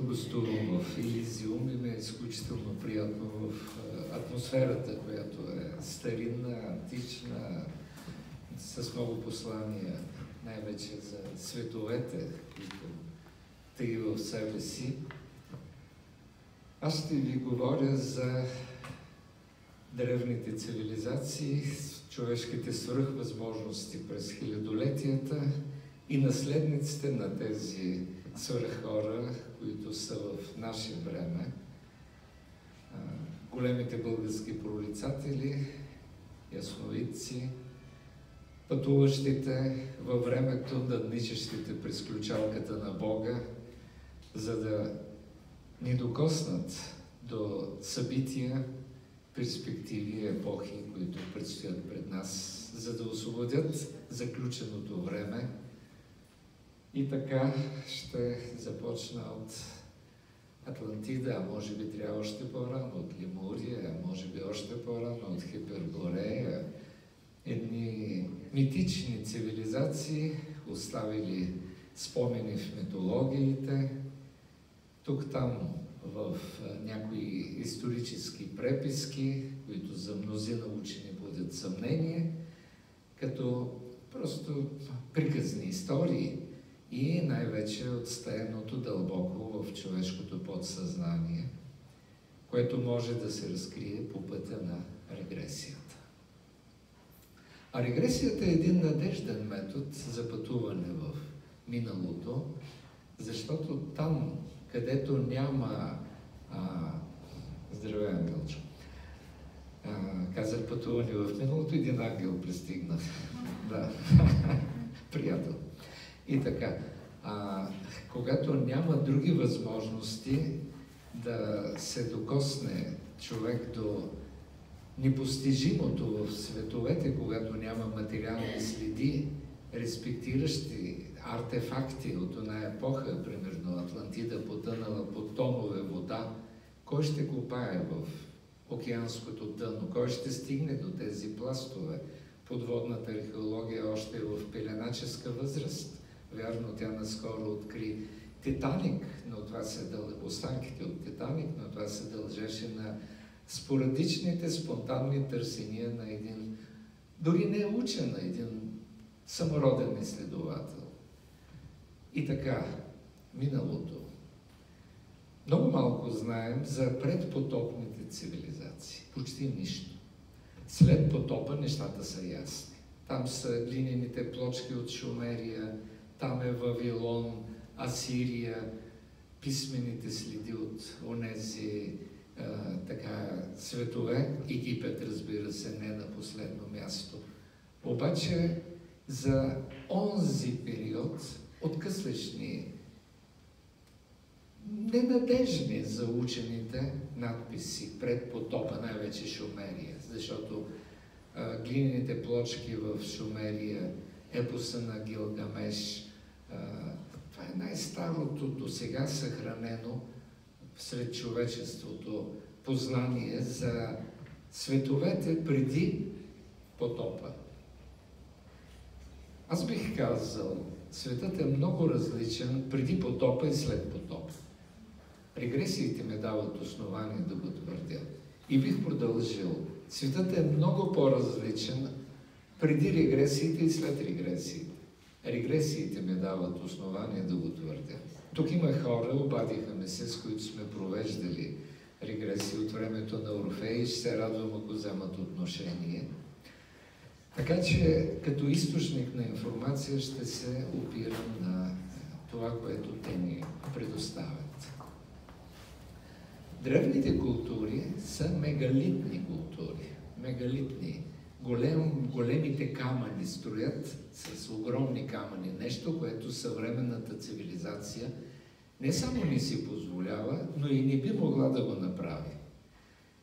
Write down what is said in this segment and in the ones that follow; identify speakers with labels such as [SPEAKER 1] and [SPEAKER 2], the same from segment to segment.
[SPEAKER 1] Гостувам в Елизиум и ми е изключително приятно в атмосферата, която е старинна, антична, с много послания, най-вече за световете, които таи в себе си. Аз ще ви говоря за древните цивилизации, човешките свръхвъзможности през хилядолетията и наследниците на тези свръххора, които са в наше време. Големите български прорицатели, ясновидци, пътуващите във времето, надничащите през ключалката на Бога, за да ни докоснат до събития, перспективи, епохи, които предстоят пред нас, за да освободят заключеното време. И така ще започна от Атлантида, а може би трябва още по-рано, от Лемурия, а може би още по-рано, от Хиперборея. Едни митични цивилизации, оставили спомени в митологиите, тук-там в някои исторически преписки, които за мнозина учени будят съмнение, като просто приказни истории и най-вече отстаяното дълбоко в човешкото подсъзнание, което може да се разкрие по пътя на регресията. А регресията е един надежден метод за пътуване в миналото, защото там, където няма... Здравей, Ангелчо. Казах пътуване в миналото, един ангел пристигна. Да, приятел. И така, когато няма други възможности да се докосне човек до непостижимото в световете, когато няма материални следи, респектиращи артефакти от оная епоха, примерно Атлантида потънала под тонове вода, кой ще копае в океанското дъно? Кой ще стигне до тези пластове? Подводната археология още е в пеленаческа възраст. Вярно, тя наскоро откри Титаник, но това се останките от Титаник, но това се дължеше на спорадичните, спонтанни търсения на един, дори не учен, на един самороден изследовател. И така, миналото. Много малко знаем за предпотопните цивилизации. Почти нищо. След потопа нещата са ясни. Там са глинените плочки от Шумерия, там е Вавилон, Асирия, писмените следи от онези светове, Египет, разбира се, не на последно място. Обаче за онзи период откъслечни, ненадежни за учените надписи пред потопа, най-вече Шумерия, защото глинените плочки в Шумерия, епоса на Гилгамеш, това е най-старото досега съхранено сред човечеството познание за световете преди потопа. Аз бих казал, светът е много различен преди потопа и след потопа. Регресиите ме дават основание да го твърдя. И бих продължил. Светът е много по-различен преди регресиите и след регресиите. Регресиите ме дават основание да го твърдя. Тук има хора, обадиха ме се, с които сме провеждали регресии от времето на Орфей, ще се радвам, ако вземат отношение. Така че, като източник на информация, ще се опирам на това, което те ни предоставят. Древните култури са мегалитни култури. Мегалитни. Големите камъни строят с огромни камъни. Нещо, което съвременната цивилизация не само не си позволява, но и не би могла да го направи.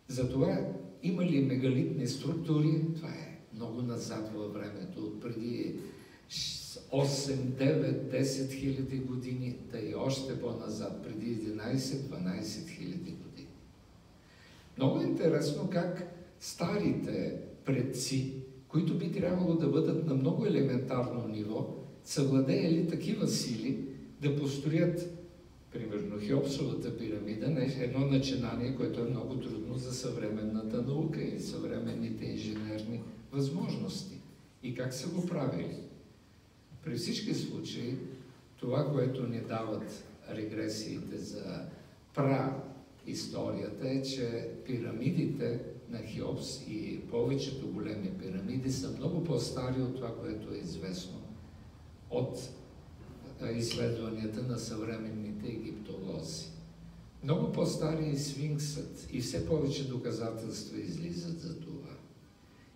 [SPEAKER 1] Затова има ли мегалитни структури? Това е много назад във времето, от преди 8, 9, 10 хиляди години, да и още по-назад, преди 11-12 хиляди години. Много интересно как старите предци, които би трябвало да бъдат на много елементарно ниво, са владеели такива сили да построят Примерно Хеопсовата пирамида е едно начинание, което е много трудно за съвременната наука и съвременните инженерни възможности. И как са го правили? При всички случаи, това, което ни дават регресиите за праисторията е, че пирамидите на Хеопс и повечето големи пирамиди са много по-стари от това, което е известно от изследванията на съвременните египтолози. Много по-стари е Сфинксът и все повече доказателства излизат за това.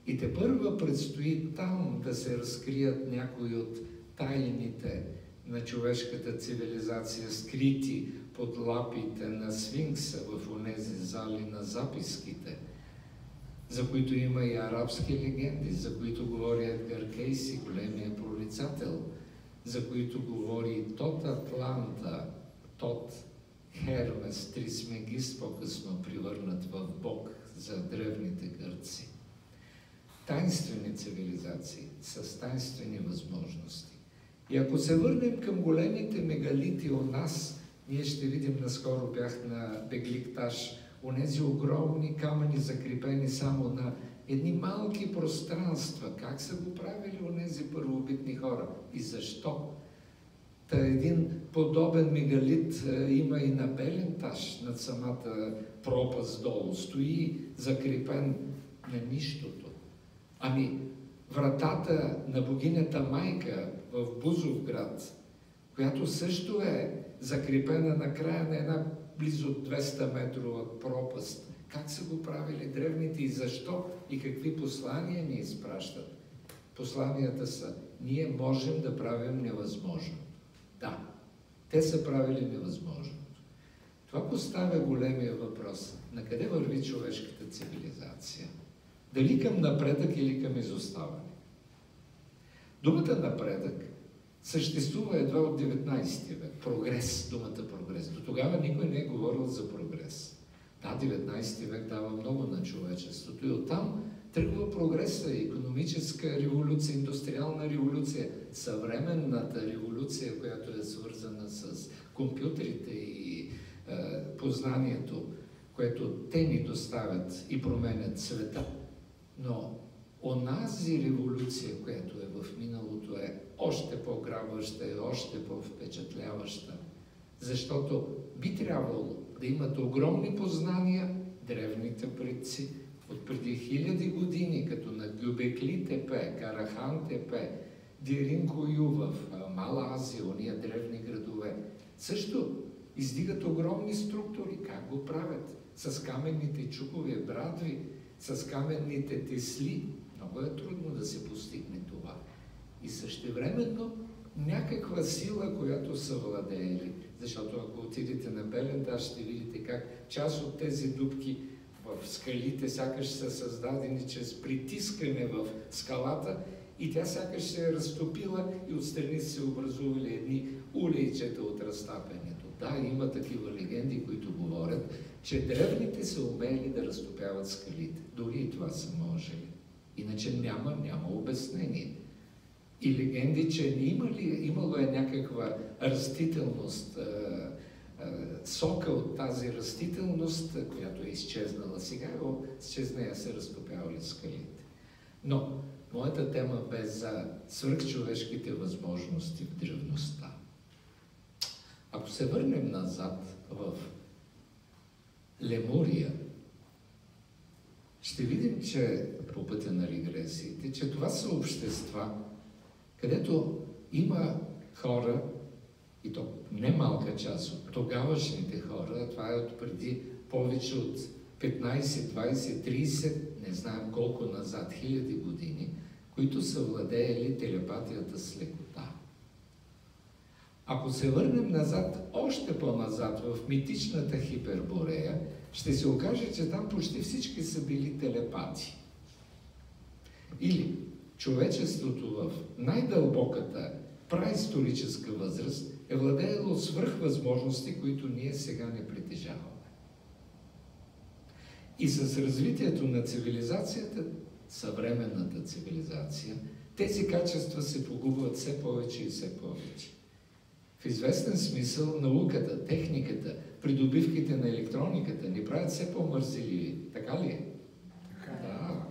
[SPEAKER 1] И тепърва предстои там да се разкрият някои от тайните на човешката цивилизация, скрити под лапите на Сфинкса в онези зали на записките, за които има и арабски легенди, за които говори Едгар Кейси, големия прорицател, за които говори и Тот Атланта, Тот Хермес, Трисмегист, по-късно превърнат в бог за древните гърци. Тайнствени цивилизации с тайнствени възможности. И ако се върнем към големите мегалити у нас, ние ще видим, наскоро бях на Бегликташ, онези огромни камъни, закрепени само на едни малки пространства. Как са го правили онези първобитни хора? И защо? Та един подобен мегалит има и на Беленташ, над самата пропаст долу. Стои закрепен на нищото. Ами, вратата на богинята Майка в Бузовград, която също е закрепена на края на една близо 200 метрова пропаст. Как са го правили древните и защо и какви послания ни изпращат? Посланията са: ние можем да правим невъзможното. Да, те са правили невъзможното. Това поставя големия въпрос: на къде върви човешката цивилизация? Дали към напредък или към изоставане? Думата напредък съществува едва от 19 век. Прогрес, думата прогрес. До тогава никой не е говорил за прогрес. Да, 19 век дава много на човечеството и оттам тръгва прогреса, икономическа революция, индустриална революция, съвременната революция, която е свързана с компютрите и познанието, което те ни доставят и променят света. Но онази революция, която е в миналото, е още по-грабваща и още по-впечатляваща, защото би трябвало да имат огромни познания древните предци от преди хиляди години, като на Гюбекли Тепе, Карахан Тепе, Диринкою в Мала Азия, ония древни градове. Също издигат огромни структури. Как го правят? С каменните чукове брадви, с каменните тесли. Много е трудно да се постигне това. И същевременно някаква сила, която са владеели. Защото ако отидете на Беленташ, ще видите как част от тези дупки в скалите сякаш са създадени чрез притискане в скалата и тя сякаш се е разтопила и отстрани се образували едни улейчета от разтапянето. Да, има такива легенди, които говорят, че древните са умели да разтопяват скалите. Дори и това са можели. Иначе няма обяснение. И легенди, че имало е някаква растителност, сока от тази растителност, която е изчезнала сега, чрез нея се разтопявали скалите. Но моята тема бе за свръхчовешките възможности в древността. Ако се върнем назад в Лемурия, ще видим, че по пътя на регресиите, че това са общества, където има хора, и то не малка част от тогавашните хора, това е от преди повече от 15, 20, 30, не знаем колко назад, хиляди години, които са владеели телепатията с лекота. Ако се върнем назад, още по-назад, в митичната Хиперборея, ще се окаже, че там почти всички са били телепати. Или човечеството в най-дълбоката праисторическа възраст е владеело свръхвъзможности, които ние сега не притежаваме. И с развитието на цивилизацията, съвременната цивилизация, тези качества се погубват все повече и все повече. В известен смисъл науката, техниката, придобивките на електрониката ни правят все по-мързеливи. Така ли е? Да.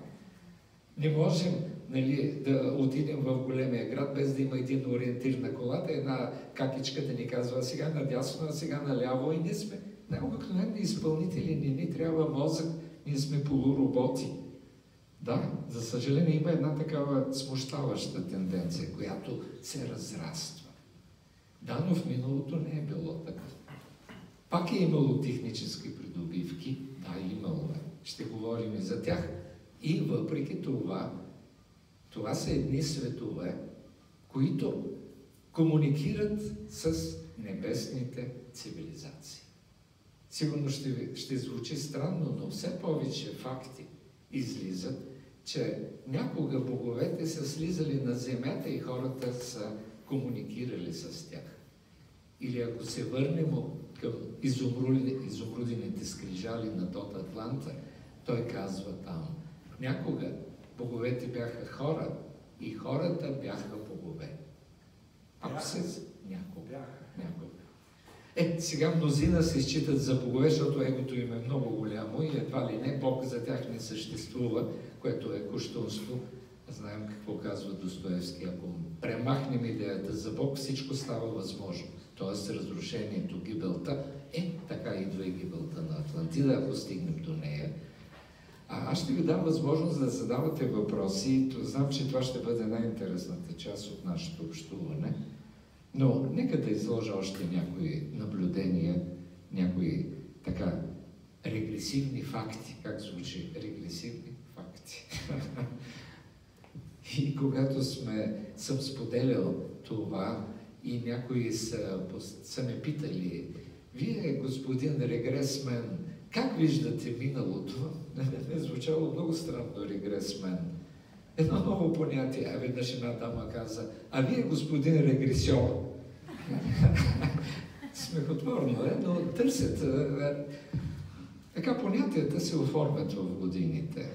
[SPEAKER 1] Не можем, нали, да отидем в големия град, без да има един ориентир на колата, една какичка да ни казва сега надясно, а сега наляво, и ние сме най-обикновени изпълнители, не ни трябва мозък, ние сме полуроботи. Да, за съжаление има една такава смущаваща тенденция, която се разраства. Да, но в миналото не е било така. Пак е имало технически придобивки, да, имало е. Ще говорим и за тях. И въпреки това, това са едни светове, които комуникират с небесните цивилизации. Сигурно ще звучи странно, но все повече факти излизат, че някога боговете са слизали на земята и хората са комуникирали с тях. Или ако се върнем към изумрудените скрижали на Тот Атланта, той казва там, някога боговете бяха хора и хората бяха богове. Ако се... Някога. Сега мнозина се считат за богове, защото егото им е много голямо и едва ли не, Бог за тях не съществува, което е кощунство. Знаем какво казва Достоевски. Ако премахнем идеята за Бог, всичко става възможно. Тоест разрушението, гибелта, така идва и гибелта на Атлантида, ако стигнем до нея. Аз ще ви дам възможност да задавате въпроси. Знам, че това ще бъде най-интересната част от нашето общуване. Но нека да изложа още някои наблюдения, някои така регресивни факти. Как звучи? Регресивни факти. И когато съм споделял това и някои са ме питали, вие, господин регресмен, как виждате миналото? Не звучало много странно регресмен. Едно ново понятие. Веднъж една дама каза, а вие, господин регресьор. Смехотворно е, но търсят. Така понятията се оформят в годините.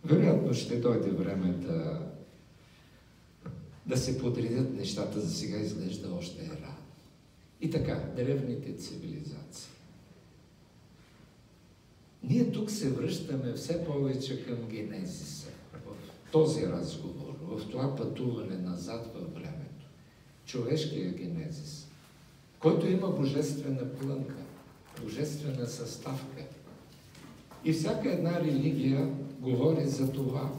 [SPEAKER 1] Вероятно ще дойде време да се подредят нещата, за сега изглежда още е рано. И така, древните цивилизации. Ние тук се връщаме все повече към генезиса, в този разговор, в това пътуване назад във времето. Човешкия генезис, който има божествена плънка, божествена съставка. И всяка една религия говори за това.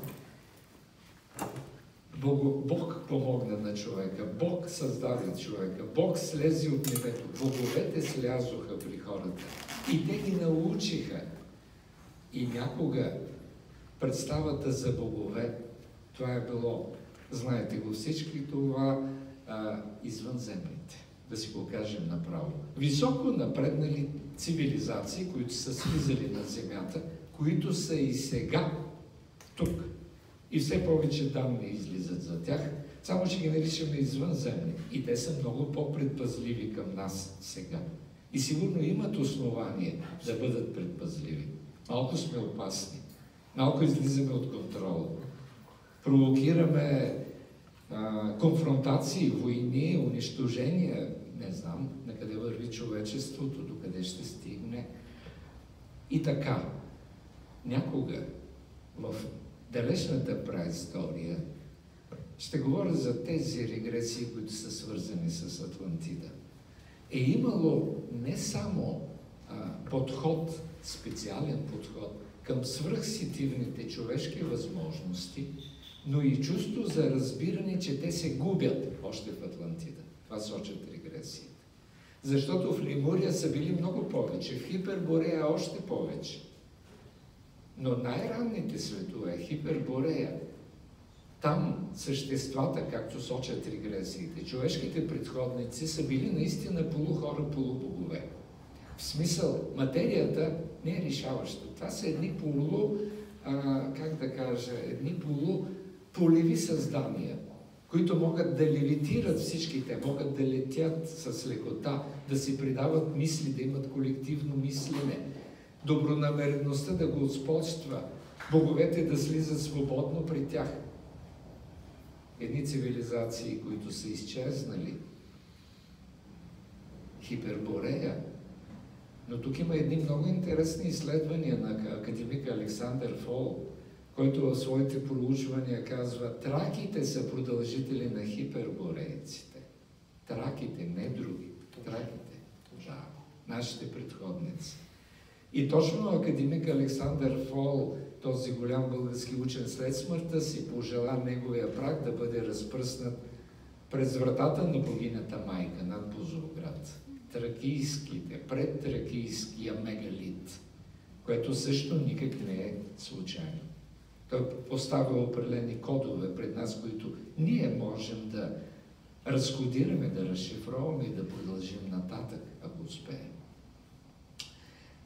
[SPEAKER 1] Бог помогна на човека, Бог създаде човека, Бог слезе от небето, боговете слязоха при хората и те ги научиха. И някога представата за богове, това е било, знаете го всички, това извънземните, да си го кажем направо. Високо напреднали цивилизации, които са слизали на земята, които са и сега тук. И все повече данни излизат за тях, само че ги наричаме извънземни. И те са много по-предпазливи към нас сега. И сигурно имат основание да бъдат предпазливи. Малко сме опасни. Малко излизаме от контрола. Провокираме конфронтации, войни, унищожения. Не знам на къде върви човечеството, до къде ще стигне. И така, някога в далечната праистория ще говоря за тези регресии, които са свързани с Атлантида. Е имало не само подход, специален подход към свръхсетивните човешки възможности, но и чувство за разбиране, че те се губят още в Атлантида. Това сочат регресиите. Защото в Лемурия са били много повече, в Хиперборея още повече. Но най-ранните светове, Хиперборея, там съществата, както сочат регресиите, човешките предходници са били наистина полухора, полубогове. В смисъл, материята не е решаваща. Това са едни едни полуполеви създания, които могат да левитират всичките, могат да летят с лекота, да си придават мисли, да имат колективно мислене, добронамереността да го господства, боговете да слизат свободно при тях. Едни цивилизации, които са изчезнали, Хиперборея. Но тук има едни много интересни изследвания на академик Александър Фол, който в своите проучвания казва, траките са продължители на хиперборейците. Траките, не други. Траките. Да, нашите предходници. И точно академик Александър Фол, този голям български учен, след смъртта си пожела неговия прах да бъде разпръснат през вратата на богинята майка над Бозовград. Тракийските, предтракийския мегалит, което също никак не е случайно. Той поставя определени кодове пред нас, които ние можем да разкодираме, да разшифроваме и да продължим нататък, ако успеем.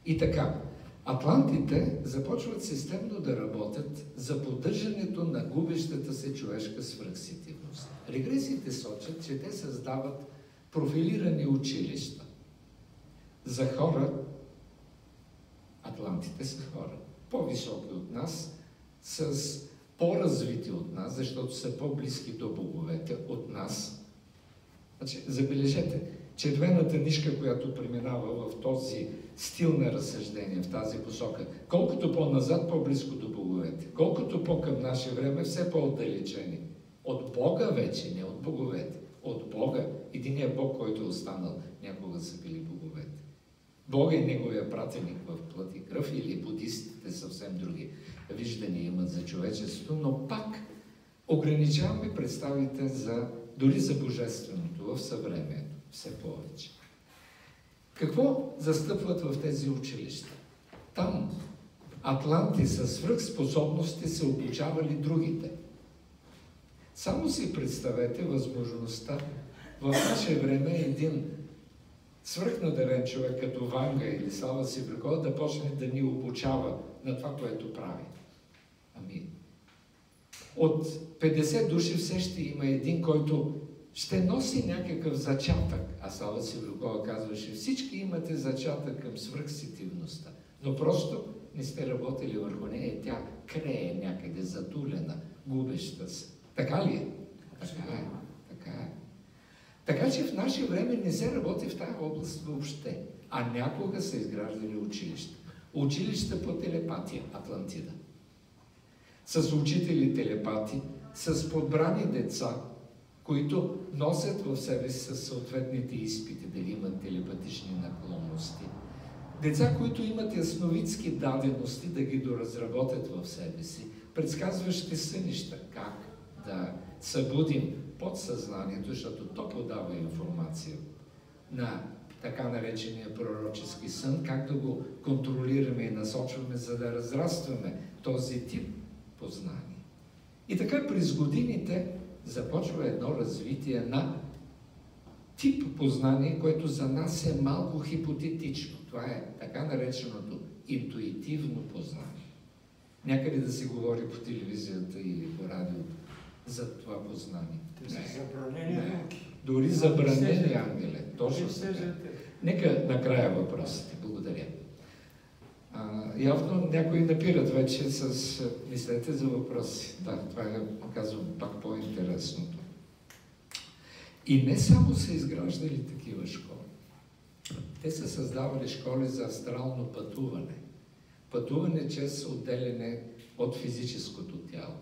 [SPEAKER 1] И така, атлантите започват системно да работят за поддържането на губещата се човешка свръхсетивност. Регресиите сочат, че те създават профилирани училища за хора. Атлантите са хора, по-високи от нас, с по-развити от нас, защото са по-близки до боговете от нас. Значи, забележете, червената нишка, която преминава в този стил на разсъждение, в тази посока, колкото по-назад, по-близко до боговете, колкото по-към наше време, все по-отдалечени. От Бога вече, не от боговете. От Бога, единия Бог, който е останал, някога са били боговете. Бог е неговия пратеник в плът и кръв, или будистите съвсем други виждания имат за човечеството, но пак ограничаваме представите дори за божественото в съвремието, все повече. Какво застъпват в тези училища? Там атланти със свръхспособности са обучавали другите. Само си представете възможността в наше време един свръхнадарен човек като Ванга или Слава Сивракова да почне да ни обучава на това, което прави. Ами, от 50 души все ще има един, който ще носи някакъв зачатък. А Слава Сивракова казваше, всички имате зачатък към свръхсетивността, но просто не сте работили върху нея. Тя крее някъде затулена, губеща се. Така ли е? Така е. Така е. Така че в наше време не се работи в тази област въобще, а някога са изграждали училища. Училища по телепатия, Атлантида. С учители телепати, с подбрани деца, които носят в себе си със съответните изпити, дали имат телепатични наклонности. Деца, които имат ясновидски дадености, да ги доразработят в себе си, предсказващи сънища, как да събудим подсъзнанието, защото то подава информация на така наречения пророчески сън, как да го контролираме и насочваме, за да разрастваме този тип познание. И така през годините започва едно развитие на тип познание, което за нас е малко хипотетично. Това е така нареченото интуитивно познание. Някъде да се говори по телевизията или по радиото за това познание.
[SPEAKER 2] Те са забранени науки.
[SPEAKER 1] Дори забранени, ангеле. Точно така. Нека накрая въпросите. Благодаря. Явно някои напират вече с мислете за въпроси. Да, това е, казвам, пак по-интересното. И не само са изграждали такива школи. Те са създавали школи за астрално пътуване. Пътуване чрез отделяне от физическото тяло.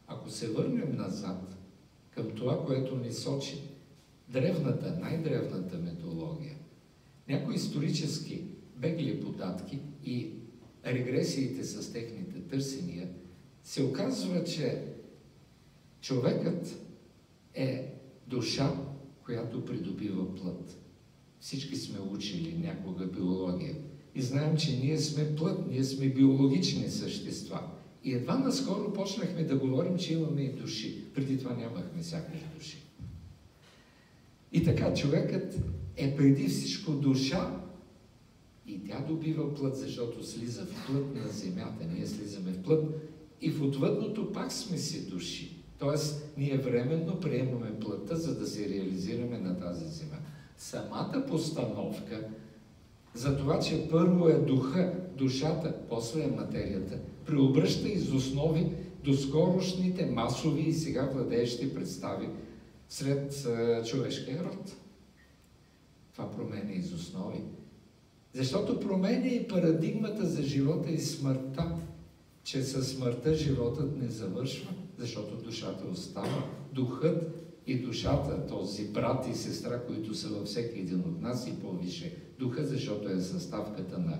[SPEAKER 1] Ако се върнем назад към това, което ни сочи древната, най-древната методология, някои исторически бегли податки и регресиите с техните търсения, се оказва, че човекът е душа, която придобива плът. Всички сме учили някога биология и знаем, че ние сме плът, ние сме биологични същества. И едва наскоро почнахме да говорим, че имаме и души. Преди това нямахме всякакви души. И така, човекът е преди всичко душа и тя добива плът, защото слиза в плът на земята. Ние слизаме в плът и в отвъдното пак сме си души. Тоест, ние временно приемаме плътта, за да се реализираме на тази земя. Самата постановка за това, че първо е духа, душата, после е материята, преобръща из основи до скорошните масови и сега владеещи представи сред човешкия род. Това променя из основи. Защото променя и парадигмата за живота и смъртта, че със смъртта животът не завършва, защото душата остава. Духът и душата, този брат и сестра, които са във всеки един от нас и по-више. Духът, защото е съставката на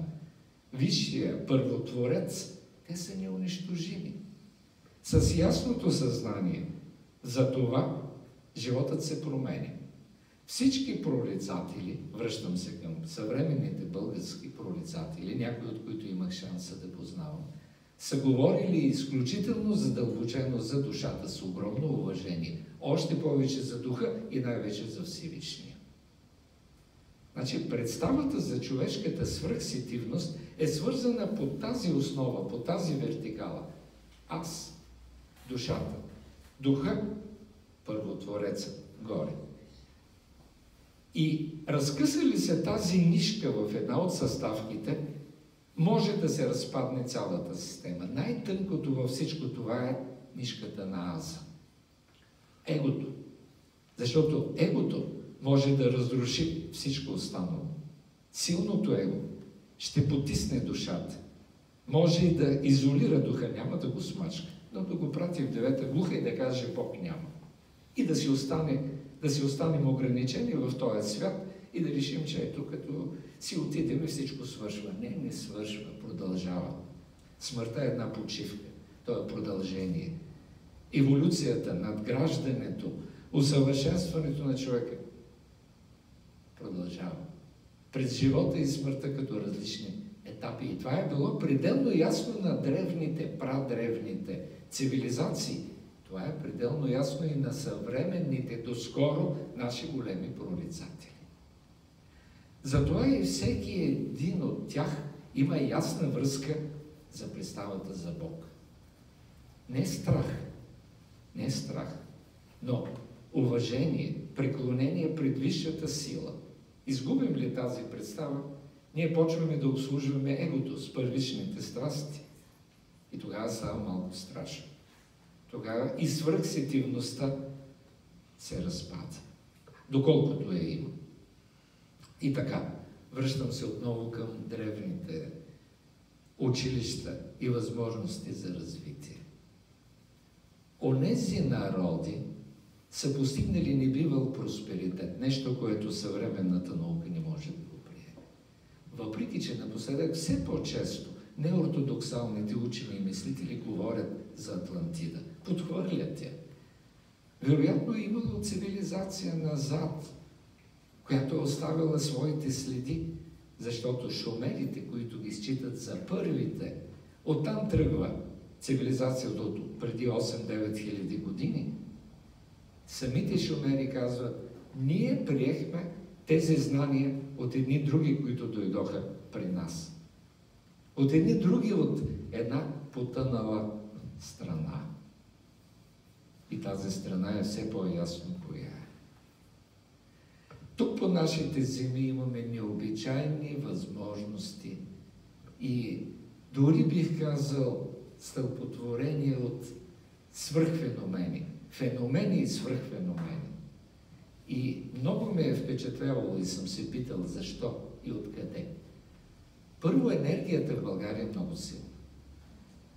[SPEAKER 1] висшия първотворец, те са неунищожими. С ясното съзнание за това животът се променя. Всички прорицатели, връщам се към съвременните български прорицатели, някои от които имах шанса да познавам, са говорили изключително задълбочено за душата с огромно уважение. Още повече за духа и най-вече за Всевишния. Значи, представата за човешката свръхсетивност е свързана по тази основа, по тази вертикала. Аз, душата, духа, първотворецът, горе. И разкъса ли се тази нишка в една от съставките, може да се разпадне цялата система. Най-тънкото във всичко това е нишката на аза. Егото. Защото егото може да разруши всичко останало. Силното его ще потисне душата. Може и да изолира духа, няма да го смачка, но да го прати в девета глуха и да каже Бог няма. И да си останем ограничени в този свят и да решим, че ето като си отидем и всичко свършва. Не свършва, продължава. Смъртта е една почивка, то е продължение. Еволюцията, надграждането, усъвършенстването на човека продължава. През живота и смъртта като различни етапи. И това е било пределно ясно на древните, прадревните цивилизации. Това е пределно ясно и на съвременните, доскоро наши големи прорицатели. Затова и всеки един от тях има ясна връзка за представата за Бог. Не е страх, но уважение, преклонение пред висшата сила. Изгубим ли тази представа, ние почваме да обслужваме егото с първичните страсти. И тогава става малко страшно. Тогава и свръхсетивността се разпада, доколкото я има. И така, връщам се отново към древните училища и възможности за развитие. Онези народи са постигнали небивал просперитет, нещо, което съвременната наука не може да го приеме. Въпреки че напоследък все по-често неортодоксалните учени и мислители говорят за Атлантида, подхвърлят я. Вероятно е имало цивилизация назад, която е оставила своите следи, защото шумерите, които ги считат за първите, оттам тръгва цивилизацията от преди 8-9 хиляди години. Самите шумери казват, ние приехме тези знания от едни други, които дойдоха при нас. От едни други, от една потънала страна. И тази страна е все по-ясно коя е. Тук по нашите земи имаме необичайни възможности и дори бих казал стълпотворение от свръхфеномени. Феномени и свръхфеномени. И много ме е впечатлявало и съм се питал защо и откъде. Първо, енергията в България е много силна.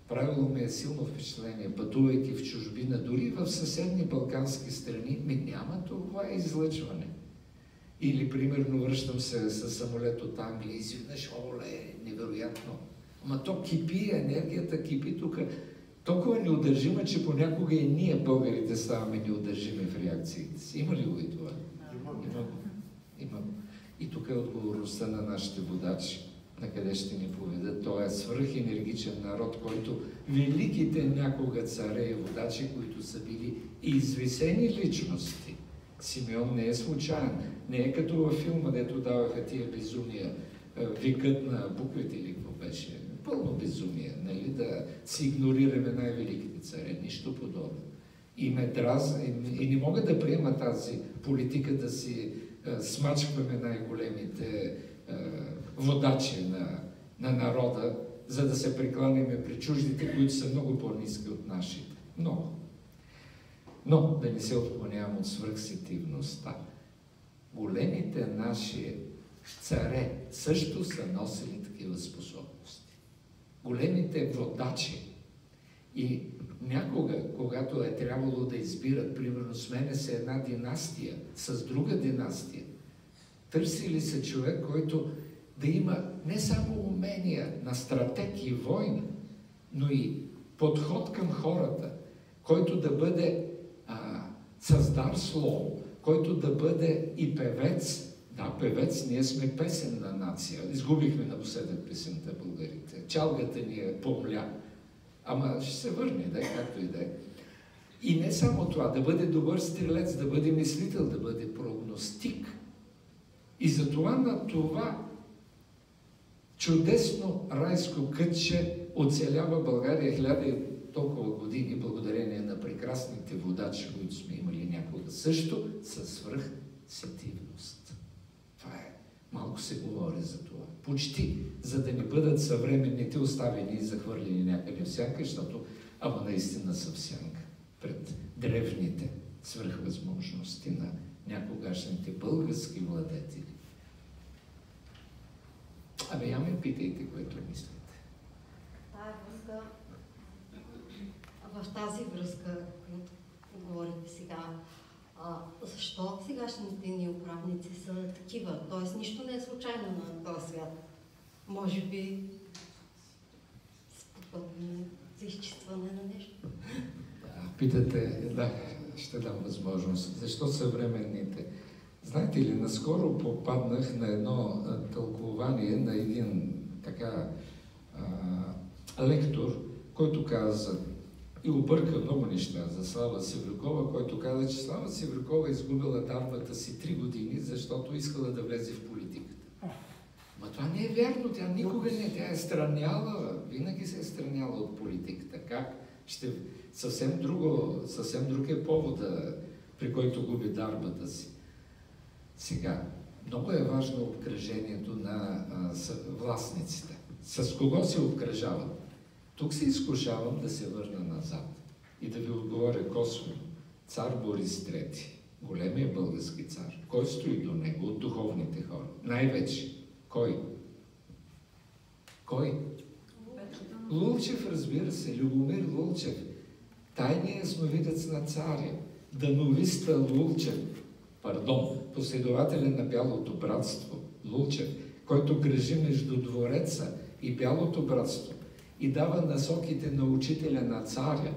[SPEAKER 1] Правило ми е силно впечатление, пътувайки в чужбина, дори в съседни балкански страни, няма това излъчване. Или, примерно, връщам се със самолет от Англия и изведнъж, оле, невероятно. Ама то кипи, енергията кипи тук. Толкова неудържима, че понякога и ние, българите, ставаме неудържими в реакциите си. Има ли го и това? Има го. И тук е отговорността на нашите водачи, на къде ще ни поведат. Той е свръхенергичен народ, който великите някога царе и водачи, които са били извисени личности. Симеон не е случайен. Не е като във филма, дето даваха тия безумия, викът на буквите или какво беше. Пълно безумие, нали? Да си игнорираме най-великите царе. Нищо подобно. И не мога да приема тази политика да си смачкваме най-големите водачи на народа, за да се прекланяме при чуждите, които са много по-ниски от нашите. Много. Но да не се отклонявам от свръхсетивността. големите наши царе също са носили такива способности. Големите водачи. И някога, когато е трябвало да избират, примерно сменя се една династия с друга династия, търсили се човек, който да има не само умения на стратег и войн, но и подход към хората, който да бъде създар слово, който да бъде и певец. Да, певец, ние сме песенна нация. Изгубихме напоследък песента българите. Чалгата ни е помля. Ама ще се върне, да, както и да е. И не само това, да бъде добър стрелец, да бъде мислител, да бъде прогностик. И затова на това чудесно райско кътче оцелява България 1000 и толкова години, благодарение на прекрасните водачи, които сме имали някога. Също със свръхсетивност. Това е. Малко се говори за това. Почти, за да не бъдат съвременните оставени и захвърлени някъде в сянка, защото, ама наистина са в сянка пред древните свръхвъзможности на някогашните български владетели. Абе, я ме питайте, което мислите.
[SPEAKER 3] В тази връзка, която говорите сега, защо сегашните ни управници са такива? Тоест, нищо не е случайно на този свят. Може би спокойно за изчистване на нещо.
[SPEAKER 1] Да, питате, да, ще дам възможност. Защо съвременните? Знаете ли, наскоро попаднах на едно тълкование на един така лектор, който каза и обърка много неща за Слава Севрюкова, който каза, че Слава Севрюкова изгубила дарбата си 3 години, защото искала да влезе в политиката. Ма това не е вярно, тя никога не, тя е страняла, винаги се е страняла от политиката. Как? Съвсем друг е повода, при който губи дарбата си. Сега, много е важно обкръжението на властниците. С кого се обкръжават? Тук се изкушавам да се върна назад и да ви отговоря косвено. Цар Борис III, големия български цар, кой стои до него от духовните хора? Най-вече. Кой? Кой? Лулчев, разбира се, Любомир Лулчев. Тайният ясновидец на царя, дановиста Лулчев, последователен на Бялото братство, Лулчев, който грежи между двореца и Бялото братство и дава насоките на учителя на царя.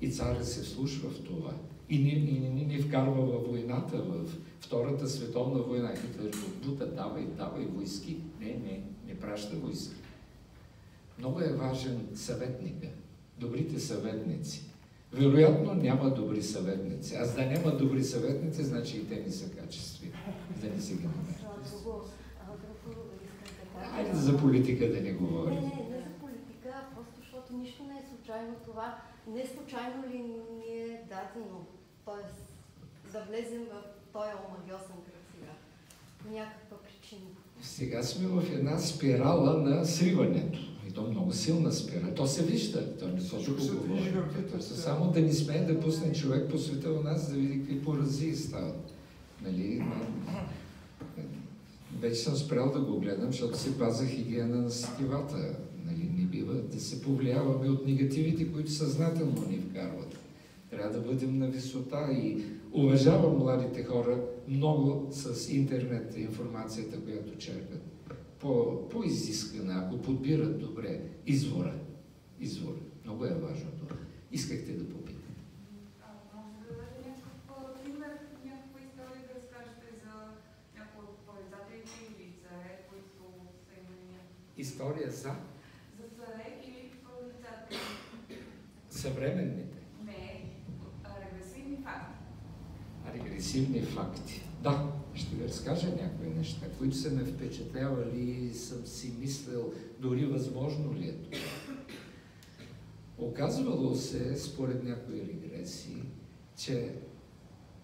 [SPEAKER 1] И царя се вслушва в това. И ни вкарва във войната, в Втората световна война. Хитлер бута, давай войски. Не праща войски. Много е важен съветника. Добрите съветници. Вероятно няма добри съветници. Аз да няма добри съветници, значи и те не са качествени. Да не се ги намерят. Хайде за политика да не говорим.
[SPEAKER 3] Не за политика, просто защото нищо не е случайно това. Не случайно ли ни е дадено, т.е. да влезем в този омагиосен кръг сега? По някаква причина.
[SPEAKER 1] Сега сме в една спирала на сриването. И то много силна спирала. То се вижда. То не точно говори. Само да не смее да пусне човек по света у нас, да види какви поразии стават. Нали? Вече съм спрял да го гледам, защото се паза хигиена на сетивата. Нали? Не бива да се повлияваме от негативите, които съзнателно ни вкарват. Трябва да бъдем на висота и уважавам младите хора много с интернет информацията, която черпят. По-изискана, ако подбират добре извора. Много е важно това. Искахте да попитате.
[SPEAKER 4] Може да дадете някакъв пример, някаква история да разкажете за някои от прорицателите или царе, които са имали някакви...
[SPEAKER 1] История за?
[SPEAKER 4] За царе или прорицатели?
[SPEAKER 1] Съвременните?
[SPEAKER 4] Не, регресивни факти.
[SPEAKER 1] Регресивни факти. Да, ще ви разкажа някои неща, които са ме впечатлявали и съм си мислил, дори възможно ли е това. Оказвало се, според някои регресии, че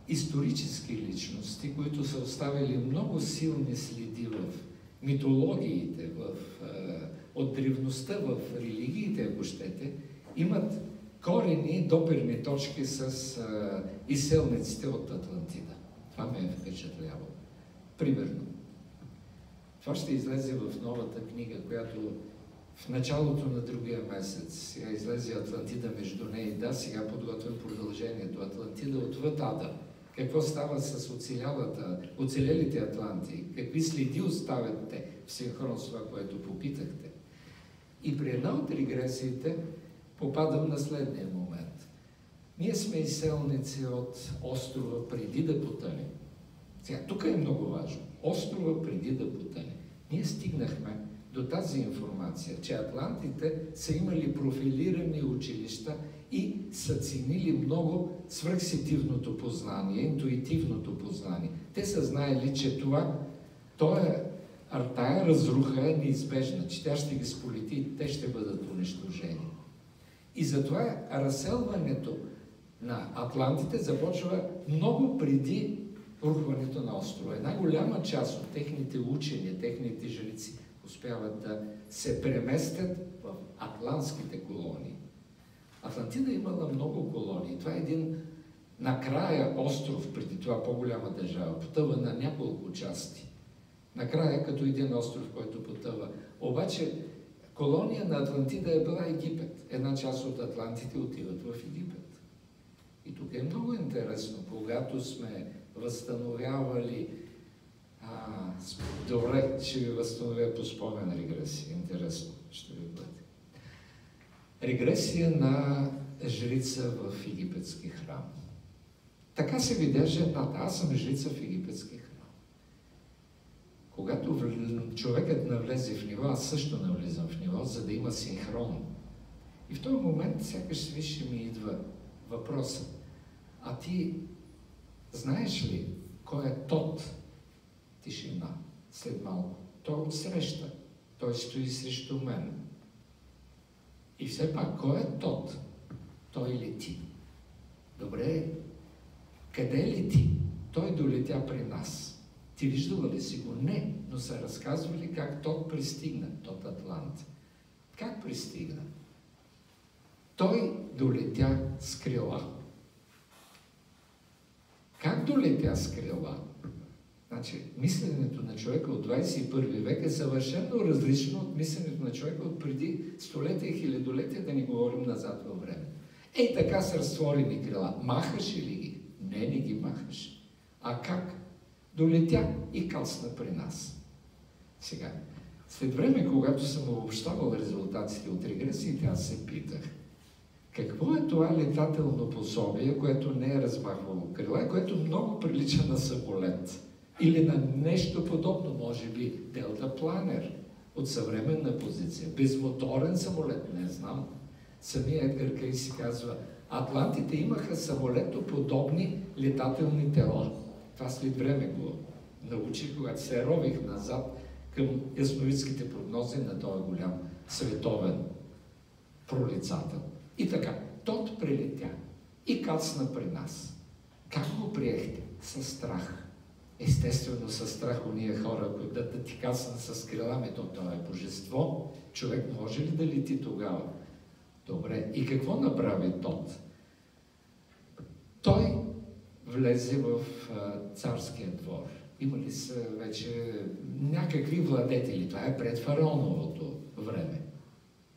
[SPEAKER 1] исторически личности, които са оставили много силни следи в митологиите, от древността в религиите, ако щете, имат корени, доперни точки с изселниците от Атлантида. Това ме е впечатлявало. Примерно, това ще излезе в новата книга, която в началото на другия месец. Сега излезе Атлантида между нея и да, сега подготвям продължението. Атлантида отвъд Ада. Какво става с оцелелите атланти? Какви следи оставят те в синхрон с това, което попитахте? И при една от регресиите попадам на следния момент. Ние сме изселници от острова преди да потъне. Сега, тук е много важно. Острова преди да потъне. Ние стигнахме до тази информация, че атлантите са имали профилирани училища и са ценили много свръхсетивното познание, интуитивното познание. Те са знаели, че тая разруха е неизбежна, че тя ще ги сполети и те ще бъдат унищожени. И затова разселването на атлантите започва много преди рухването на острова. Една голяма част от техните учени, техните жреци успяват да се преместят в атлантските колонии. Атлантида имала много колонии. Това е един накрая остров, преди това по-голяма държава, потъва на няколко части. Накрая като един остров, който потъва. Обаче колония на Атлантида е била Египет. Една част от атлантите отиват в Египет. И тук е много интересно, когато сме възстановявали добре, ще ви възстановя по спомен регресия. Интересно ще ви бъде. Регресия на жрица в египетски храм. Така се видя жената. Аз съм жрица в египетски храм. Когато човекът навлезе в ниво, аз също навлизам в ниво, за да има синхрон. И в този момент сякаш свише ми идва въпросът. А ти знаеш ли кой е Тот? Тишина. След малко. Той отсреща. Той стои срещу мен. И все пак, кой е Тот? Той лети. Добре, къде лети? Той долетя при нас. Ти виждала ли си го? Не, но са разказвали как Тот пристигна, Тот Атлант. Как пристигна? Той долетя с крила. Как долетя с крила? Значи, мисленето на човека от 21 век е съвършено различно от мисленето на човека от преди столетия и хилядолетия, да ни говорим назад във време. Ей така с разтворени крила. Махаше ли ги? Не ги махаше. А как? Долетя и кацна при нас. Сега, след време, когато съм обобщавал резултатите от регресиите, аз се питах, какво е това летателно пособие, което не е размахвало крила, което много прилича на самолет? Или на нещо подобно, може би делтапланер от съвременна позиция. Безмоторен самолет, не знам. Самия Едгар Кейси казва, атлантите имаха самолетоподобни летателни тела. Това след време го научих, когато се рових назад към ясновидските прогнози на този голям световен пролицател. И така, Тот прилетя и кацна при нас. Как го приехте? Със страх. Естествено, със страх уния хора, които да ти кацнат с крила, то е божество. Човек може ли да лети тогава? Добре. И какво направи Тот? Той влезе в царския двор. Имали са вече някакви владетели. Това е пред фараоновото време.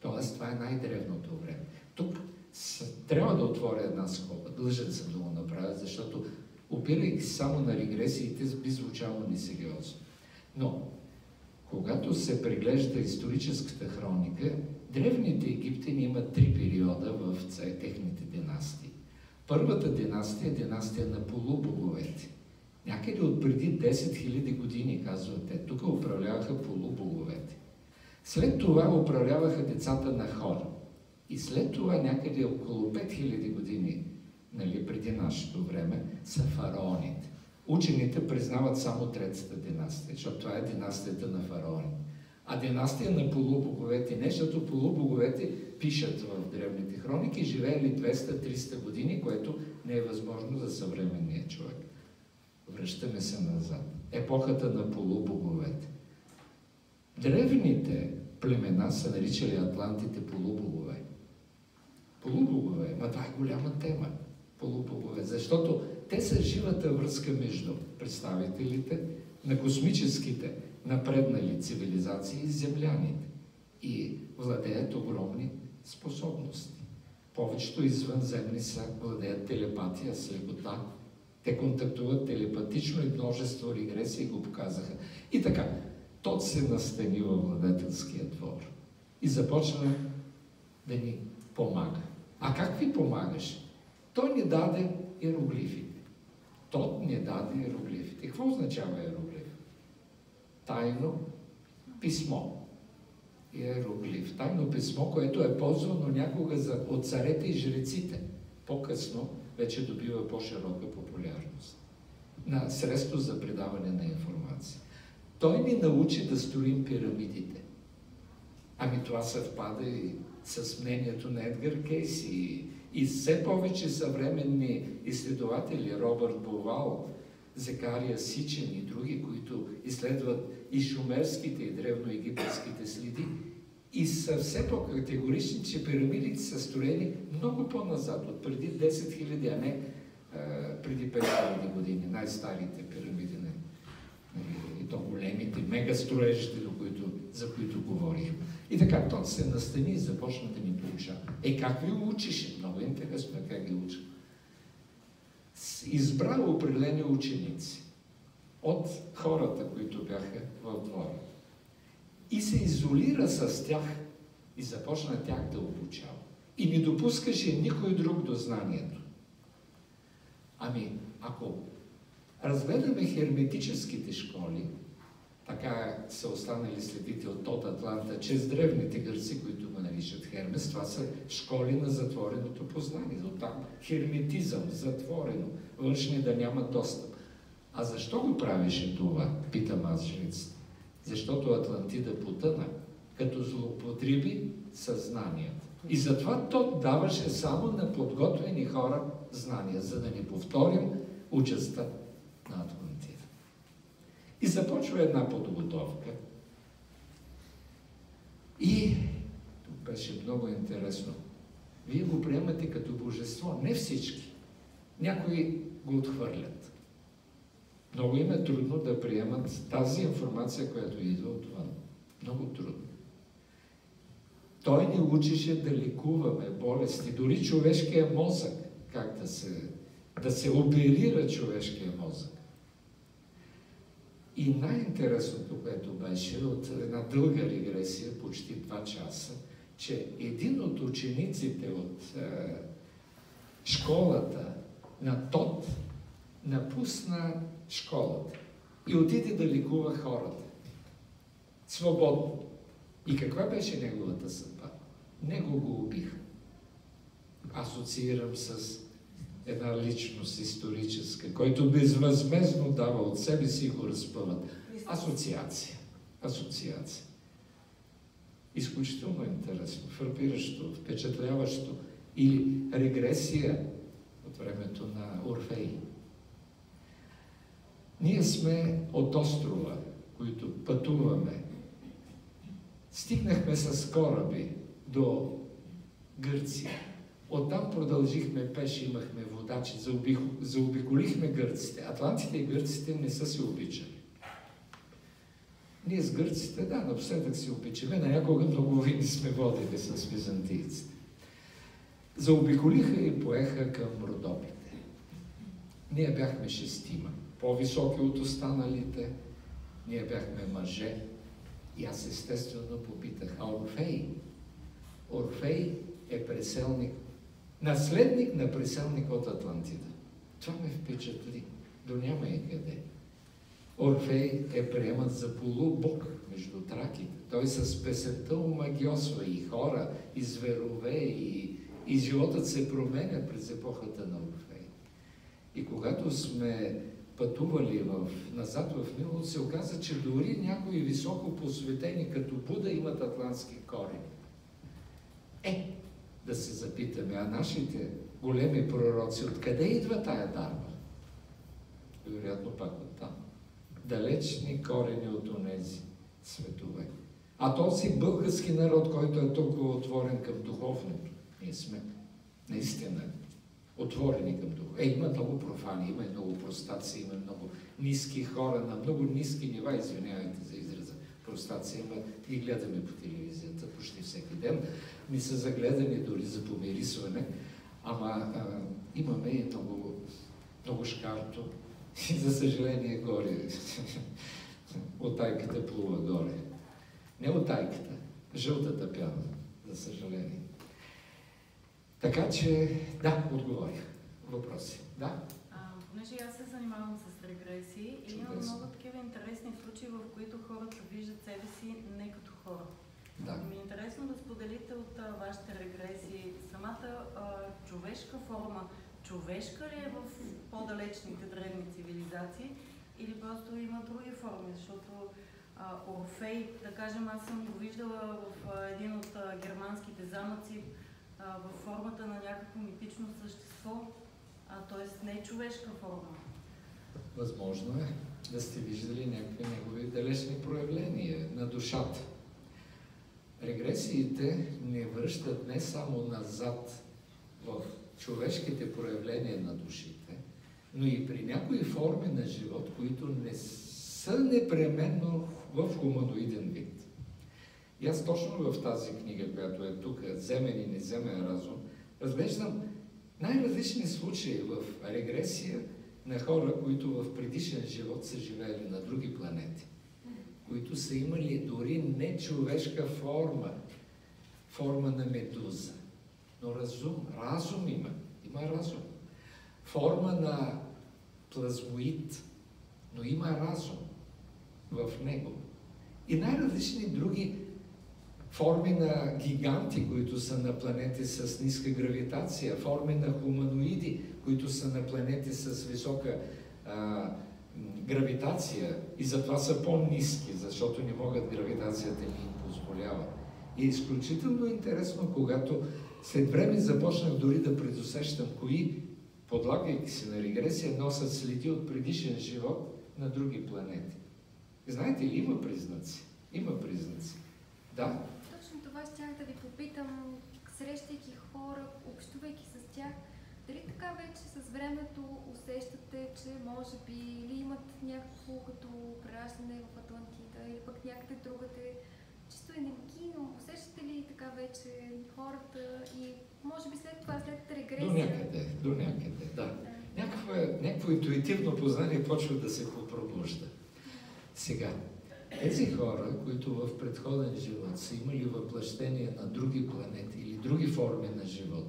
[SPEAKER 1] Тоест, това е най-древното време. Тук трябва да отворя една скоба. Длъжен съм да го направя, защото опирайки само на регресиите, би звучало несериозно. Но, когато се преглежда историческата хроника, древните египтяни имат 3 периода в техните династии. Първата династия е династия на полубоговете. Някъде от преди 10 000 години, казват те, тук управляваха полубоговете. След това управляваха децата на хора. И след това някъде около 5000 години, преди нашето време, са фараоните. Учените признават само третата династия, защото това е династията на фараоните. А династия на полубоговете не, защото полубоговете пишат в древните хроники, живеели 200-300 години, което не е възможно за съвременния човек. Връщаме се назад. Епохата на полубоговете. Древните племена са наричали атлантите полубогове. Полубогове, това е голяма тема. полубогове, защото те са живата връзка между представителите на космическите напреднали цивилизации и земляните и владеят огромни способности. Повечето извънземни са владеят телепатия, слепота. Те контактуват телепатично и множество регресии го показаха. И така, Тот се настани във владетелския двор и започна да ни помага. А как ви помагаш? Той ни даде иероглифите. Тот ни даде иероглифите. Какво означава иероглиф? Тайно писмо. Иероглиф. Тайно писмо, което е ползвано някога от царете и жреците. По-късно вече добива по-широка популярност. На средство за предаване на информация. Той ни научи да строим пирамидите. Ами това съвпада и с мнението на Едгар Кейси и все повече съвременни изследователи, Робърт Бовал, Зекария Сичен и други, които изследват и шумерските и древноегипетските следи, и са все по-категорични, че пирамидите са строени много по-назад, от преди 10 000, а не преди 5 000 години, най-старите пирамиди, и то големите, мегастроежите, за които говорих. И така, той се настани и започна да ни получава. Как ви учиш? Много интересно как ги уча. Избра определени ученици от хората, които бяха в двора. И се изолира с тях и започна тях да обучава. И не допускаше никой друг до знанието. Ами, ако разгледаме херметическите школи, така са останали следите от Тот Атланта, чрез древните гърци, които го наричат Хермес, това са школи на затвореното познание. Оттам херметизъм, затворено, външни да нямат достъп. А защо го правеше това, питам аз жреците? Защото Атлантида потъна, като злоупотреби съзнанието. И затова Тот даваше само на подготвени хора знания, за да не повторим участта на Атлантида. И започва една подготовка. И тук беше много интересно. Вие го приемате като божество. Не всички. Някои го отхвърлят. Много им е трудно да приемат тази информация, която идва отвън. Много трудно. Той ни учеше да лекуваме болести. Дори човешкия мозък, как да се оперира човешкия мозък. И най-интересното, което беше от една дълга регресия, почти 2 часа, че един от учениците от школата на Тот напусна школата и отиде да лекува хората. Свободно. И каква беше неговата съдба? Него го убиха. Асоциирам с една личност историческа, който безвъзмездно дава от себе си и го разпъват. Асоциация. Асоциация. Изключително интересно, фрапиращо, впечатляващо. Или регресия от времето на Орфей. Ние сме от острова, които пътуваме. Стигнахме с кораби до Гърция. Оттам продължихме пеш, имахме водачи, заобиколихме гърците. Атлантите и гърците не са се обичали. Ние с гърците, да, напоследък се обичаме, на някога много войни сме водили с византийците. Заобиколиха и поеха към Родопите. Ние бяхме 6, по-високи от останалите, ние бяхме мъже. И аз естествено попитах, а Орфей? Орфей е преселник, наследник на преселник от Атлантида. Това ме впечатли. До няма и къде. Орфей е приемат за полубог между траките. Той с песента омагьосва и хора, и зверове, и животът се променя през епохата на Орфей. И когато сме пътували назад в миналото, се оказа, че дори някои високо посветени, като Буда, имат атлантски корени. Да се запитаме, а нашите големи пророци, откъде идва тая дарба? Вероятно пак от там. Далечни корени от онези светове. А този български народ, който е толкова отворен към духовното, ние сме наистина отворени към духа. Има много профани, има много простаци, има много ниски хора на много ниски нива, извинявайте за израза. Простаци, има, ги гледаме по телевизията почти всеки ден. Ми са загледани дори за помирисване, ама имаме и много шкарто. И за съжаление горе. Отайката плува горе. Не отайката, жълтата пяна, за съжаление. Така че, да, отговорих. Въпроси. Да?
[SPEAKER 5] Понеже аз се занимавам с регресии и имам много такива интересни случаи, в които хората виждат себе си не като хора.
[SPEAKER 1] Да.
[SPEAKER 5] Ми е интересно да споделите от вашите регресии самата човешка форма. Човешка ли е в по-далечните древни цивилизации или просто има други форми? Защото Орфей, да кажем, аз съм го виждала в един от германските замъци в формата на някакво митично същество, т.е. не е човешка форма.
[SPEAKER 1] Възможно е да сте виждали някакви негови далечни проявления на душата. Регресиите ни връщат не само назад в човешките проявления на душите, но и при някои форми на живот, които не са непременно в хуманоиден вид. И аз точно в тази книга, която е тук, "Земен и неземен разум", разглеждам най-различни случаи в регресия на хора, които в предишен живот са живеели на други планети, които са имали дори не човешка форма, форма на медуза, но разум има разум. Форма на плазмоид, но има разум в него. И най-различни други форми на гиганти, които са на планети с ниска гравитация, форми на хуманоиди, които са на планети с висока гравитация и затова са по-ниски, защото не могат, гравитацията ни им позволява. И е изключително интересно, когато след време започнах дори да предусещам кои, подлагайки се на регресия, носят следи от предишен живот на други планети. Знаете ли, има признаци. Има признаци. Да.
[SPEAKER 6] Точно това щях да ви попитам, срещайки хора, общувайки с тях, дали така вече с времето усещате, че може би или имат някакво като прераждане в Атлантида или пък някъде другаде, чисто енергийно, усещате ли така вече хората и може би след това, след регресия?
[SPEAKER 1] До някъде, да. Някакво интуитивно познание почва да се пробужда. Сега, тези хора, които в предходен живот са имали въплъщение на други планети или други форми на живот,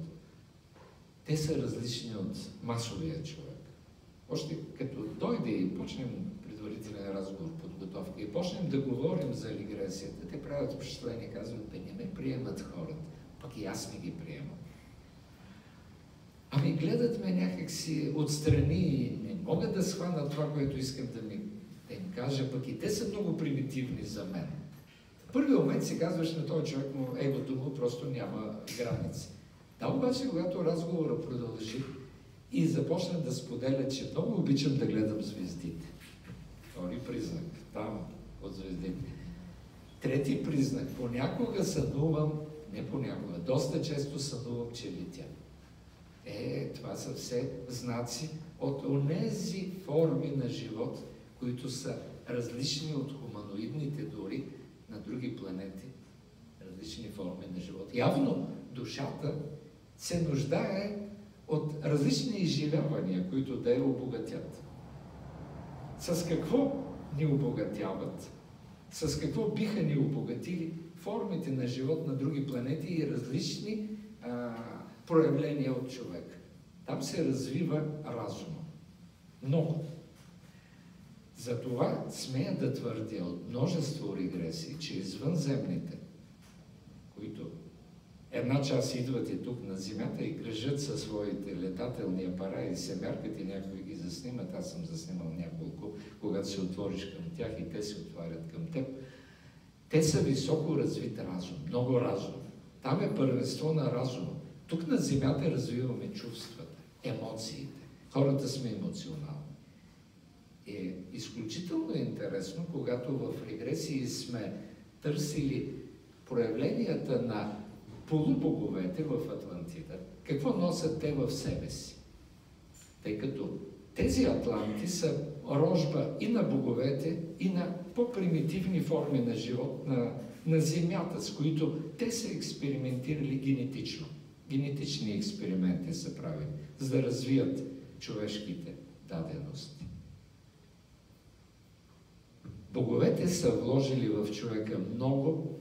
[SPEAKER 1] те са различни от масовия човек. Още като дойде и почнем предварителен разговор, подготовка и почнем да говорим за регресията, те правят впечатление, казват, бе, не ме приемат хората, пък и аз не ги приемам. Ами гледат ме някакси отстрани и не могат да схванат това, което искам да им кажа, пък и те са много примитивни за мен. В първия момент си казваш на този човек, му егото му просто няма граници. Да, обаче, когато разговора продължи и започна да споделя, че много обичам да гледам звездите. Втори признак, там, от звездите. Трети признак, понякога сънувам, не понякога, доста често сънувам, че летя. Това са все знаци от онези форми на живот, които са различни от хуманоидните дори на други планети, различни форми на живот. Явно душата се нуждае от различни изживявания, които да я обогатят. С какво ни обогатяват? С какво биха ни обогатили формите на живот на други планети и различни проявления от човек? Там се развива разума. Много. Затова смея да твърдя от множество регресии, че извънземните, които една част идват и тук на Земята и кръжат със своите летателни апарати и се мяркат и някои ги заснимат. Аз съм заснимал няколко, когато се отвориш към тях и те се отварят към теб. Те са високо развит разум, много разум. Там е първенство на разума. Тук на Земята развиваме чувствата, емоциите. Хората сме емоционални. Е изключително интересно, когато в регресии сме търсили проявленията на полубоговете в Атлантида. Какво носят те в себе си? Тъй като тези атланти са рожба и на боговете, и на по-примитивни форми на живот на Земята, с които те са експериментирали генетично. Генетични експерименти са правили, за да развият човешките дадености. Боговете са вложили в човека много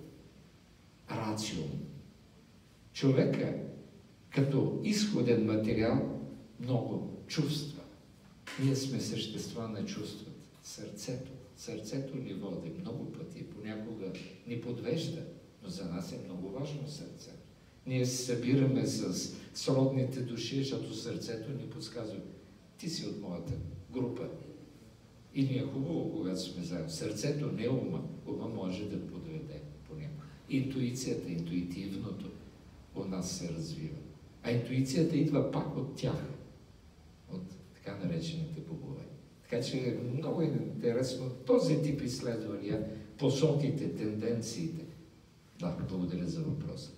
[SPEAKER 1] рациум. Човека като изходен материал много чувства. Ние сме същества на чувствата. Сърцето. Сърцето ни води много пъти. Понякога ни подвежда, но за нас е много важно сърцето. Ние се събираме с сродните души, защото сърцето ни подсказва: ти си от моята група. И ни е хубаво, когато сме заедно. Сърцето не е ума. Ума може да подведе понякога. Интуицията, интуитивното у нас се развива. А интуицията идва пак от тях. От така наречените богове. Така че е много интересно този тип изследвания, посоките, тенденциите. Да, благодаря за въпроса.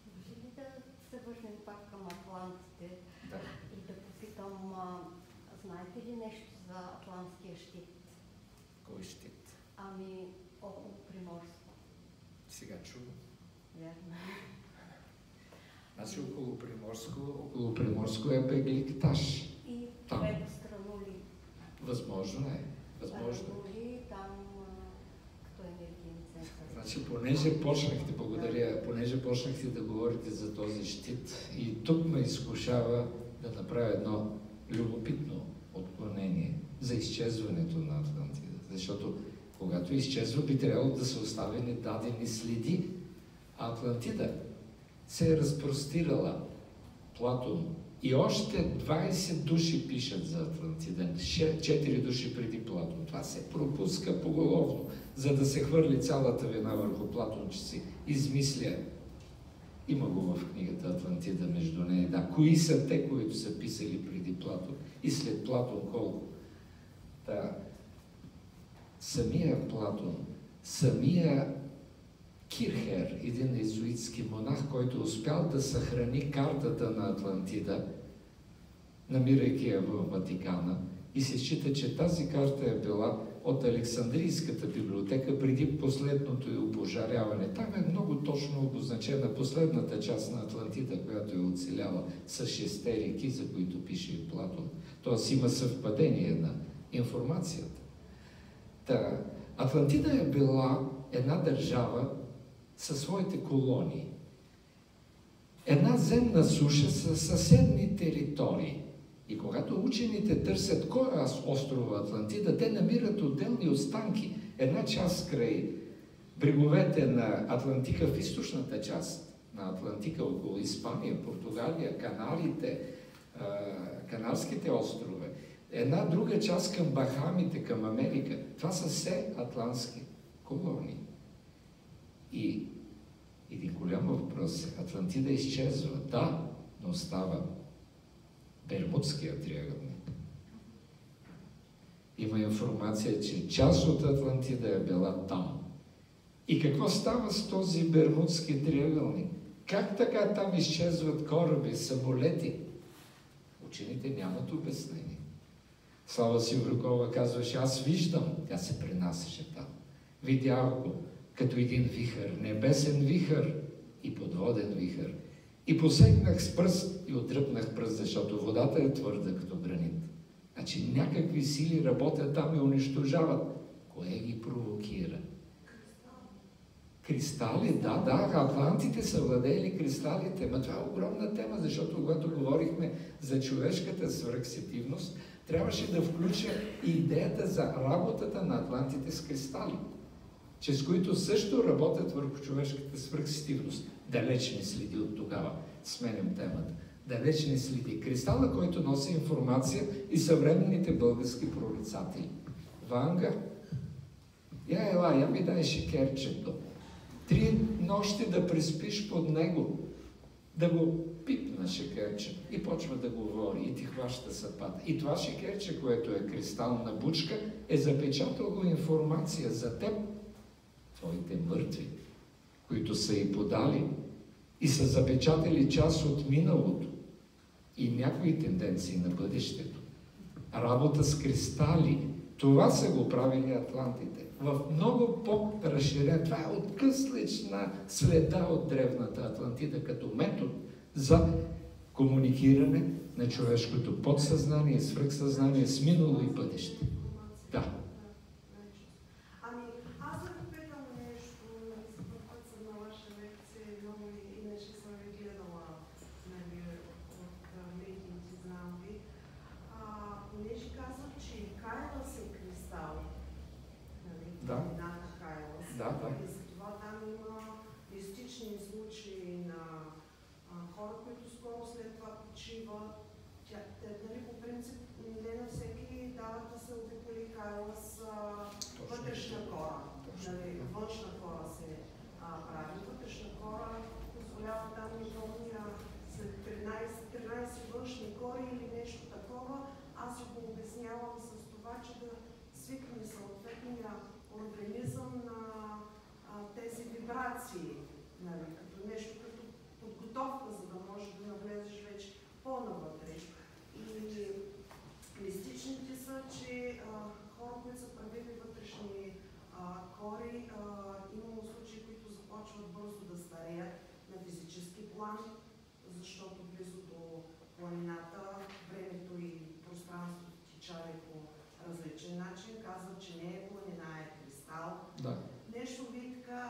[SPEAKER 3] Може ли да се върнем пак към атлантите?
[SPEAKER 1] Да.
[SPEAKER 3] И да попитам, знаете ли нещо за атлантския щит?
[SPEAKER 1] Кой щит?
[SPEAKER 3] Ами, около Приморско.
[SPEAKER 1] Сега чувам.
[SPEAKER 3] Вярно.
[SPEAKER 1] Значи около Приморско е Бегликташ.
[SPEAKER 3] И
[SPEAKER 1] Там.
[SPEAKER 3] двете Странули.
[SPEAKER 1] Възможно е. Възможно.
[SPEAKER 3] Странули, там като енергиен център.
[SPEAKER 1] Значи, понеже почнахте да говорите за този щит, и тук ме изкушава да направя едно любопитно отклонение за изчезването на Атлантида. Защото когато изчезва, би трябвало да са оставени дадени следи. А Атлантида се е разпростирала. Платон и още 20 души пишат за Атлантида. 4 души преди Платон. Това се пропуска поголовно, за да се хвърли цялата вина върху Платон, че си измисля. Има го в книгата Атлантида между нея. Да, кои са те, които са писали преди Платон и след Платон колко? Да. Самия Платон, самия Кирхер, един иезуитски монах, който успял да съхрани картата на Атлантида, намирайки я в Ватикана, и се счита, че тази карта е била от Александрийската библиотека преди последното й опожаряване. Там е много точно обозначена последната част на Атлантида, която е оцеляла с 6 реки, за които пише и Платон. Тоест има съвпадение на информацията. Та, Атлантида е била една държава със своите колонии. Една земна суша с съседни територии. И когато учените търсят кой е острова Атлантида, те намират отделни останки. Една част край бреговете на Атлантика в източната част на Атлантика, около Испания, Португалия, Канарите, Канарските острови. Една друга част към Бахамите, към Америка. Това са все атлантски колонии. И един голям въпрос е: Атлантида изчезва. Да, но остава Бермудския триъгълник. Има информация, че част от Атлантида е била там. И какво става с този Бермудски триъгълник? Как така там изчезват кораби, самолети? Учените нямат обяснение. Слава Сиврукова казваше: аз виждам, тя се пренасяше там. Видях го като един вихър, небесен вихър и подводен вихър. И посегнах с пръст и отдръпнах пръст, защото водата е твърда като гранит. Значи някакви сили работят там и унищожават. Кое ги провокира? Кристали, да, атлантите са владели кристалите. Но това е огромна тема, защото когато говорихме за човешката свръхсетивност, трябваше да включа и идеята за работата на атлантите с кристали, чрез които също работят върху човешката свръхсетивност. Далечни следи от тогава. Сменям темата. Далечни следи. Кристала, който носи информация, и съвременните български прорицатели. Ванга, я ми дай шекерчето. 3 нощи да преспиш под него, да го пипна шекерче и почва да говори и ти хваща съдбата. И това шекерче, което е кристална бучка, е запечатало информация за теб, твоите мъртви, които са и подали и са запечатали част от миналото. и някои тенденции на бъдещето. Работа с кристали, това са го правили атлантите. В много по-разширен, това е откъслична следа от древната Атлантида като метод за комуникиране на човешкото подсъзнание, свръхсъзнание с минало и бъдеще. Да.
[SPEAKER 7] Ами, аз да попитам нещо, за път път съм на ваша лекция, много и нещо съм ви гледала, нали, от медиите, знам ви. Понеже казват, че и Кайлас е кристал, нали,
[SPEAKER 1] Да.
[SPEAKER 7] имената Кайлас.
[SPEAKER 1] Да, да.
[SPEAKER 7] И затова там има мистични случаи на хора, които скоро след това почиват. Те, нали, по принцип, не на всеки дават да се обиколи Кайлас вътрешна кора. Нали, външна кора се прави. Вътрешна кора позволява там и помня след 13 външни кори или нещо такова. Аз си го обяснявам с това, че да свикне съответния организъм на тези вибрации. Нали, като нещо, като подготовка, за да можеш да навлезеш вече по-навътре. И мистичните са, че хора, които са правили вътрешни кори, имало случаи, които започват бързо да стареят на физически план, защото близо до планината времето и пространството тичали по различен начин. Казват, че не е планина, е кристал.
[SPEAKER 1] Да.
[SPEAKER 7] Нещо ви така...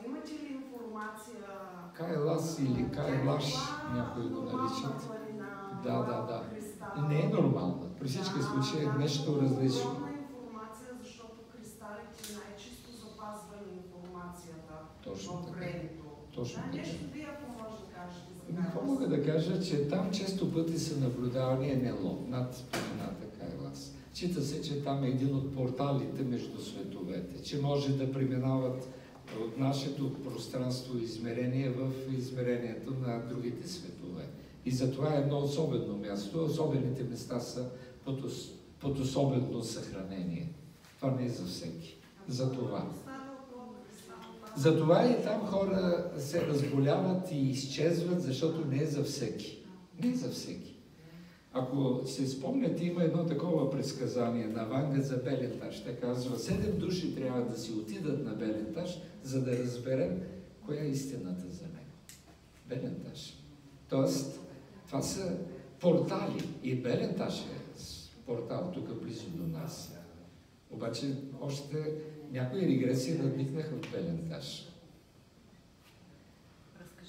[SPEAKER 7] Имате ли информация?
[SPEAKER 1] Кайлас или Кайлаш, някои го наричат. Да. Не е нормална. При всички случаи е нещо различно.
[SPEAKER 7] Информация, защото кристалите най-чисто запазвали информацията
[SPEAKER 1] Точно
[SPEAKER 7] в
[SPEAKER 1] така.
[SPEAKER 7] времето.
[SPEAKER 1] Точно така.
[SPEAKER 7] Нещо вие, ако може да кажете за
[SPEAKER 1] Какво мога да кажа, че там често пъти са наблюдавани НЛО над планината Кайлас. Чита се, че там е един от порталите между световете, че може да преминават от нашето пространство и измерение в измерението на другите светове. И затова е едно особено място. Особените места са под особено съхранение. Това не е за всеки. Затова и там хора се разболяват и изчезват, защото не е за всеки. Не е за всеки. Ако се спомняте, има едно такова предсказание на Ванга за Беленташ. Те казва, 7 души трябва да си отидат на Беленташ, за да разберем коя е истината за него. Беленташ. Тоест, това са портали. И Беленташ е портал тук близо до нас. Обаче още някои регресии надникнаха в Беленташ.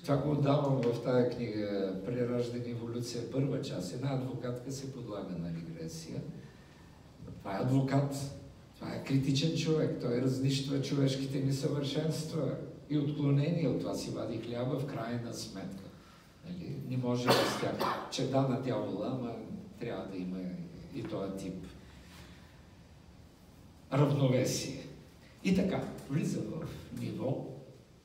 [SPEAKER 1] Това го давам в тая книга "Прераждане еволюция", първа част. Една адвокатка се подлага на регресия. Това е адвокат. Това е критичен човек. Той разнищва човешките несъвършенства и отклонения. От това си вади хляба в крайна сметка. Нали? Не може без тях. Чеда на дявола, ама трябва да има и този тип равновесие. И така, влиза в ниво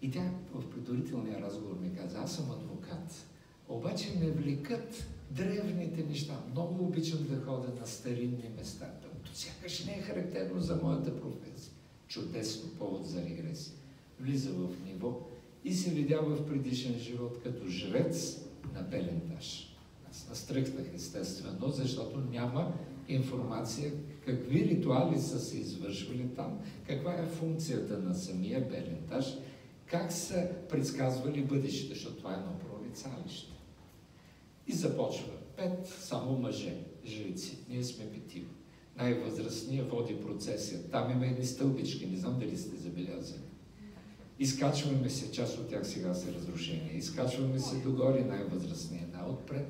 [SPEAKER 1] и тя в предварителния разговор ми каза, аз съм адвокат, обаче ме влекат древните неща. Много обичам да ходя на старинни места. Сякаш не е характерно за моята професия. Чудесно повод за регресия. Влиза в ниво и се видя в предишен живот като жрец на Беленташ. Аз настръхнах естествено, защото няма информация какви ритуали са се извършвали там, каква е функцията на самия Беленташ, как са предсказвали бъдещето, защото това е едно прорицалище. И започва 5 само мъже, жреци. Ние сме 5. Най-възрастният води процесия. Там има едни стълбички, не знам дали сте забелязали. Изкачваме се, част от тях сега са разрушени, изкачваме се догоре, най-възрастния, отпред.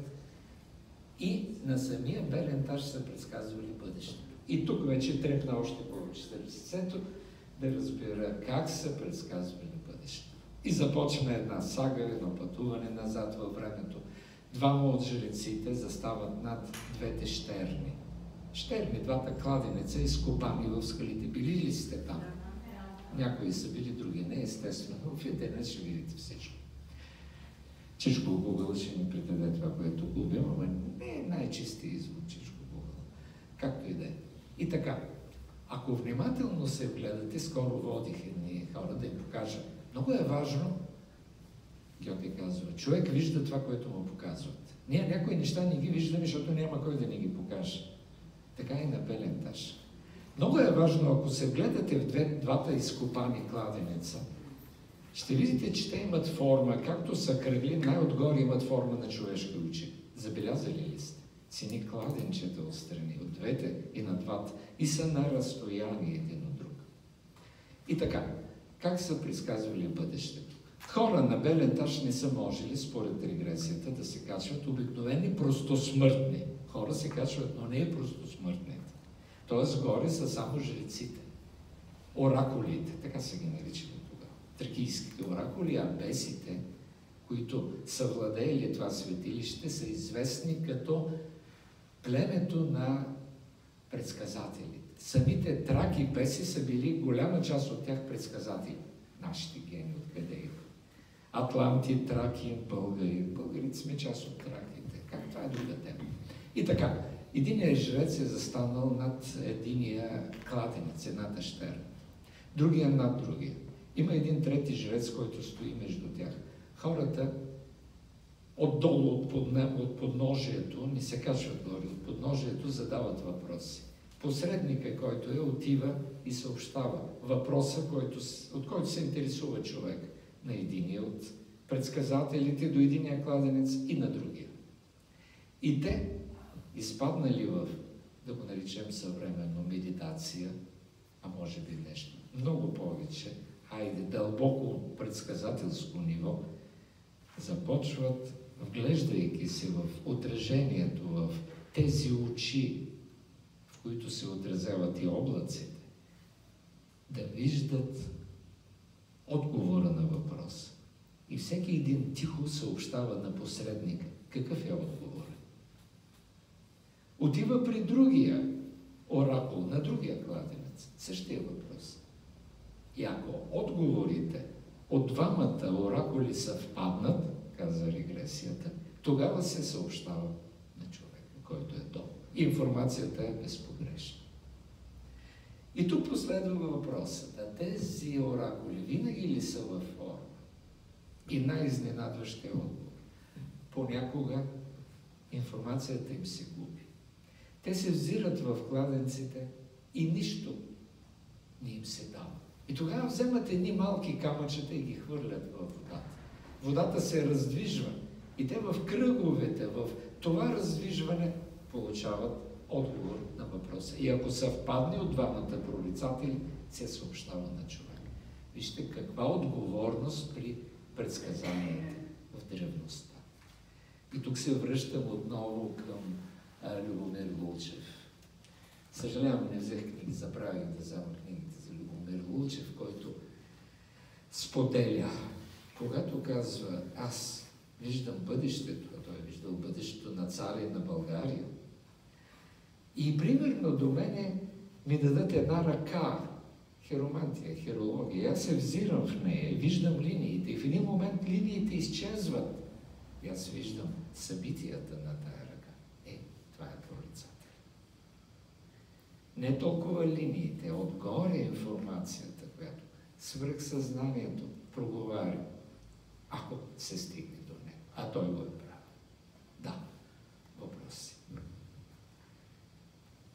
[SPEAKER 1] И на самия Беленташ са предсказвали бъдещето. И тук вече трепна още повече сърцето да разбира как са предсказвали бъдещето. И започна една сага, едно пътуване назад във времето. 2 от жреците застават над 2 щерни. Щерни, 2 кладенеца, изкопани в скалите. Били ли сте там? Някои са били, други не, естествено. В интернет ще видите всичко. Чичко Google ще ни предаде това, което губим, ама не е най-чистия извод Чичко Google. Както и да е. И така, ако внимателно се гледате, скоро водих едни хора да им покажа. Много е важно, Гьоте казва, човек вижда това, което му показват. Ние някои неща не ги виждаме, защото няма кой да ни ги покаже. Така и на Белен таш. Много е важно, ако се гледате в двата изкопани кладенеца, ще видите, че те имат форма, както са кръгли, най-отгоре имат форма на човешки очи. Забелязали ли сте? Сини кладенчета отстрани, от двете и на двата, и са на разстояние един от друг. И така, как са предсказвали бъдещето? Хора на Белен таш не са можели, според регресията, да се качват обикновени простосмъртни. Хора се качват, но не и простосмъртните. Тоест, горе са само жреците. Оракулите, така са ги наричали тогава. Тракийските оракули, а бесите, които са владеели това светилище, са известни като племето на предсказателите. Самите траки беси са били голяма част от тях предсказатели. Нашите гени, откъде идват. Атланти, траки, българи. Българите сме част от траките. Как това е друга тема. И така, единият жрец е застанал над единия кладенец, едната щера. Другия над другия. Има един трети жрец, който стои между тях. Хората отдолу от подножието, не се качват горе, от подножието задават въпроси. Посредника, който отива и съобщава въпроса, от който се интересува човек. На единия от предсказателите до единия кладенец и на другия. И те, изпаднали в, да го наричам съвременно, медитация, а може би нещо много повече, хайде, дълбоко предсказателско ниво, започват, вглеждайки се в отражението, в тези очи, в които се отразяват и облаците, да виждат отговора на въпроса. И всеки един тихо съобщава на посредника какъв е отговор. Отива при другия оракул, на другия кладенец. Същия въпрос. И ако отговорите от двамата оракули съвпаднат, каза регресията, тогава се съобщава на човека, който е долу. Информацията е безпогрешна. И тук последва въпросът. А тези оракули винаги ли са във форма? И най-изненадващия отговор. Понякога информацията им се губи. Те се взират в кладенците и нищо не им се дава. И тогава вземат едни малки камъчета и ги хвърлят във водата. Водата се раздвижва и те в кръговете, в това раздвижване получават отговор на въпроса. И ако съвпадне от двамата прорицатели, се съобщава на човек. Вижте каква отговорност при предсказанията в древността. И тук се връщам отново към Любомир Лулчев. Съжалявам, не взех книги, забравих да взема книгите за Любомир Лулчев, който споделя, когато казва, аз виждам бъдещето, а той е виждал бъдещето на царя и на България. И примерно до мене ми дадат една ръка, хиромантия, хирология. Аз се взирам в нея, виждам линиите и в един момент линиите изчезват. И аз виждам събитията на тая ръка. Това е прорицател. Не толкова линиите, отгоре информацията, която свръхсъзнанието проговаря, ако се стигне до него. А той го е правил. Да. Въпроси.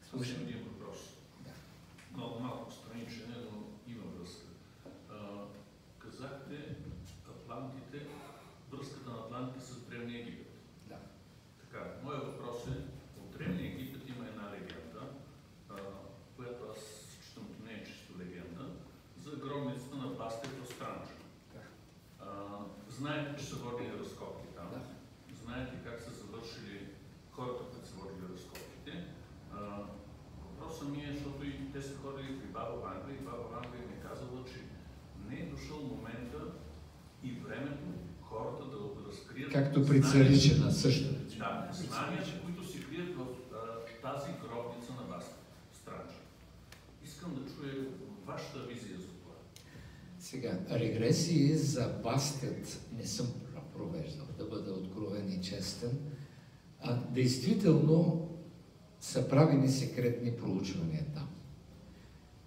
[SPEAKER 8] Слушам един въпрос.
[SPEAKER 1] Да.
[SPEAKER 8] Много малко страничен, но има връзка. Казахте Атлантите, връзката на Атлантите с Древния Египет.
[SPEAKER 1] Да.
[SPEAKER 8] Така, моят въпрос е, от Древния Египет има една легенда, която аз считам, че не е чисто легенда, за гробницата на Бастет в Странджа.
[SPEAKER 1] Да.
[SPEAKER 8] Знаете, че са водили разкопки там.
[SPEAKER 1] Да.
[SPEAKER 8] Знаете как са завършили хората, които са водили разкопките. Въпросът ми е, защото и те са ходили при баба Ванга и баба Ванга им е казала, че не е дошъл момента и времето хората да разкрият...
[SPEAKER 1] Както при Царичина също.
[SPEAKER 8] Да, знанията, които се крият в тази гробница на вас, Странджа. Искам да чуя вашата визия за това.
[SPEAKER 1] Сега, регресии за Бастет не съм провеждал, да бъда откровен и честен. Действително са правени секретни проучвания там.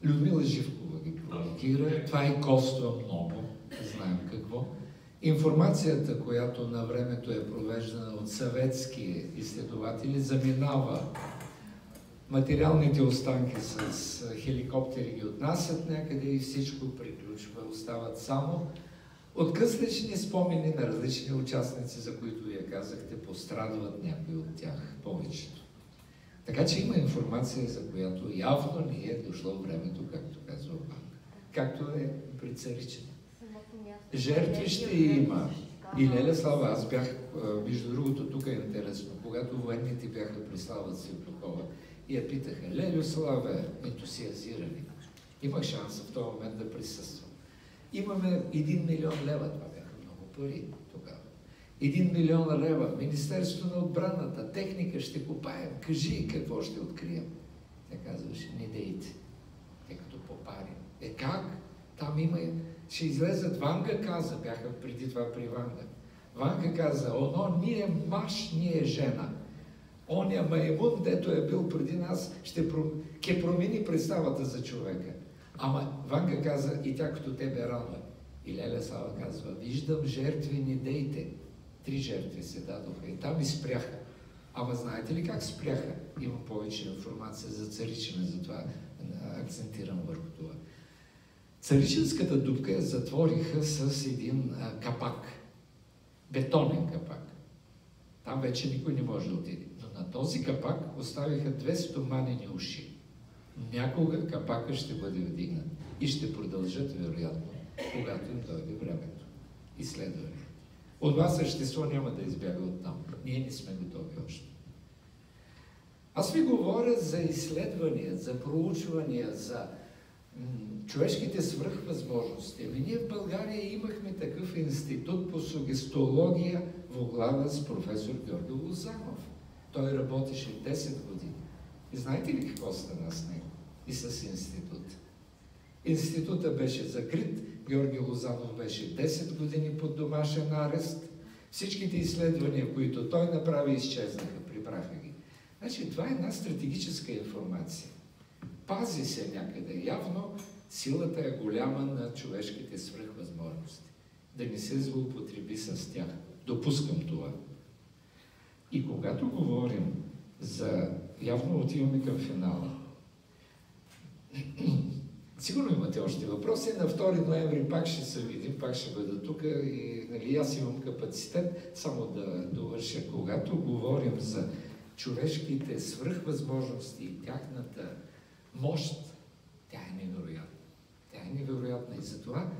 [SPEAKER 1] Людмила Живкова ги провокира, това и коства много, знаем какво. Информацията, която на времето е провеждана от съветски изследователи, заминава. Материалните останки с хеликоптери ги отнасят някъде и всичко приключва. Остават само откъслични спомени на различни участници, за които вие казахте, пострадват някои от тях, повечето. Така че има информация, за която явно ни е дошло времето, както казва Банка. Както е при Царичина. Жертви ще има. И Леля Слава, аз бях, между другото, тук е интересно, когато военните бяха при Слава Цветкова и я питаха, Лелю Славе, ентусиазирани. Имах шанс в този момент да присъствам. Имаме 1 милион лева, това бяха много пари тогава. 1 милион лева, Министерството на отбраната, техника ще купаем, кажи какво ще открием. Тя казваше, не дейте, тъй като попарим. Как? Там има, ще излезат, Ванга каза, бяха преди това при Ванга. Ванга каза, оно ние мъж, ние жена. Оня маймун, дето е бил преди нас, ще промени представата за човека. Ама Ванга каза, и тя като тебе рано. И Леля Слава казва, виждам жертви, не дейте. 3 жертви се дадоха и там изпряха. Ама знаете ли как спряха? Има повече информация за Царичина, затова акцентирам върху това. Царичинската дупка я затвориха с един капак. Бетонен капак. Там вече никой не може да отиде. Но на този капак оставиха 2 стоманени уши. Някога капака ще бъде вдигнат и ще продължат, вероятно, когато им дойде времето. Изследване. От това същество няма да избяга оттам. Ние не сме готови още. Аз ви говоря за изследвания, за проучвания, за човешките свръхвъзможности. Ние в България имахме такъв институт по сугестология в оглава с професор Георги Лозанов. Той работеше 10 години. И знаете ли какво стана с него? И с институт. Института беше закрит, Георги Лозанов беше 10 години под домашен арест. Всичките изследвания, които той направи, изчезнаха, прибраха ги. Значи това е една стратегическа информация. Пази се някъде. Явно силата е голяма на човешките свръхвъзможности. Да не се злоупотреби с тях. Допускам това. И когато говорим за... Явно отиваме към финала. Сигурно имате още въпроси. На 2 ноември пак ще се видим, пак ще бъда тук и нали, аз имам капацитет само да довърша. Когато говорим за човешките свръхвъзможности и тяхната мощ, тя е невероятна. Тя е невероятна и затова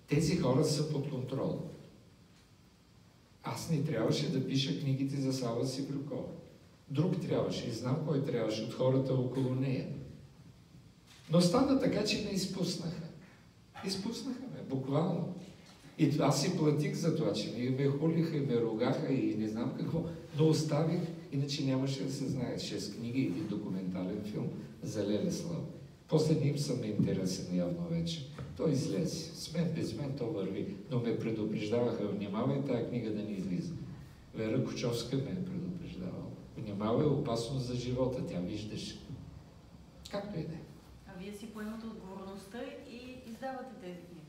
[SPEAKER 1] тези хора са под контрол. Аз не трябваше да пиша книгите за Слава Сибрюкова. Друг трябваше и знам кой трябваше от хората около нея. Но стана така, че не изпуснаха. Изпуснаха ме, буквално. И аз си платих за това, че ме хулиха и ме ругаха и не знам какво, но оставих, иначе нямаше да се знае 6 книги и един документален филм за Леля Слава. После не им съм интересен явно вече. Той излезе. С мен, без мен то върви. Но ме предупреждаваха, внимавай тая книга да не излиза. Вера Кочовска ме е предупреждавала. Внимавай, опасност за живота, тя виждаш. Както и да е.
[SPEAKER 5] А вие си поемате отговорността и издавате тези книги.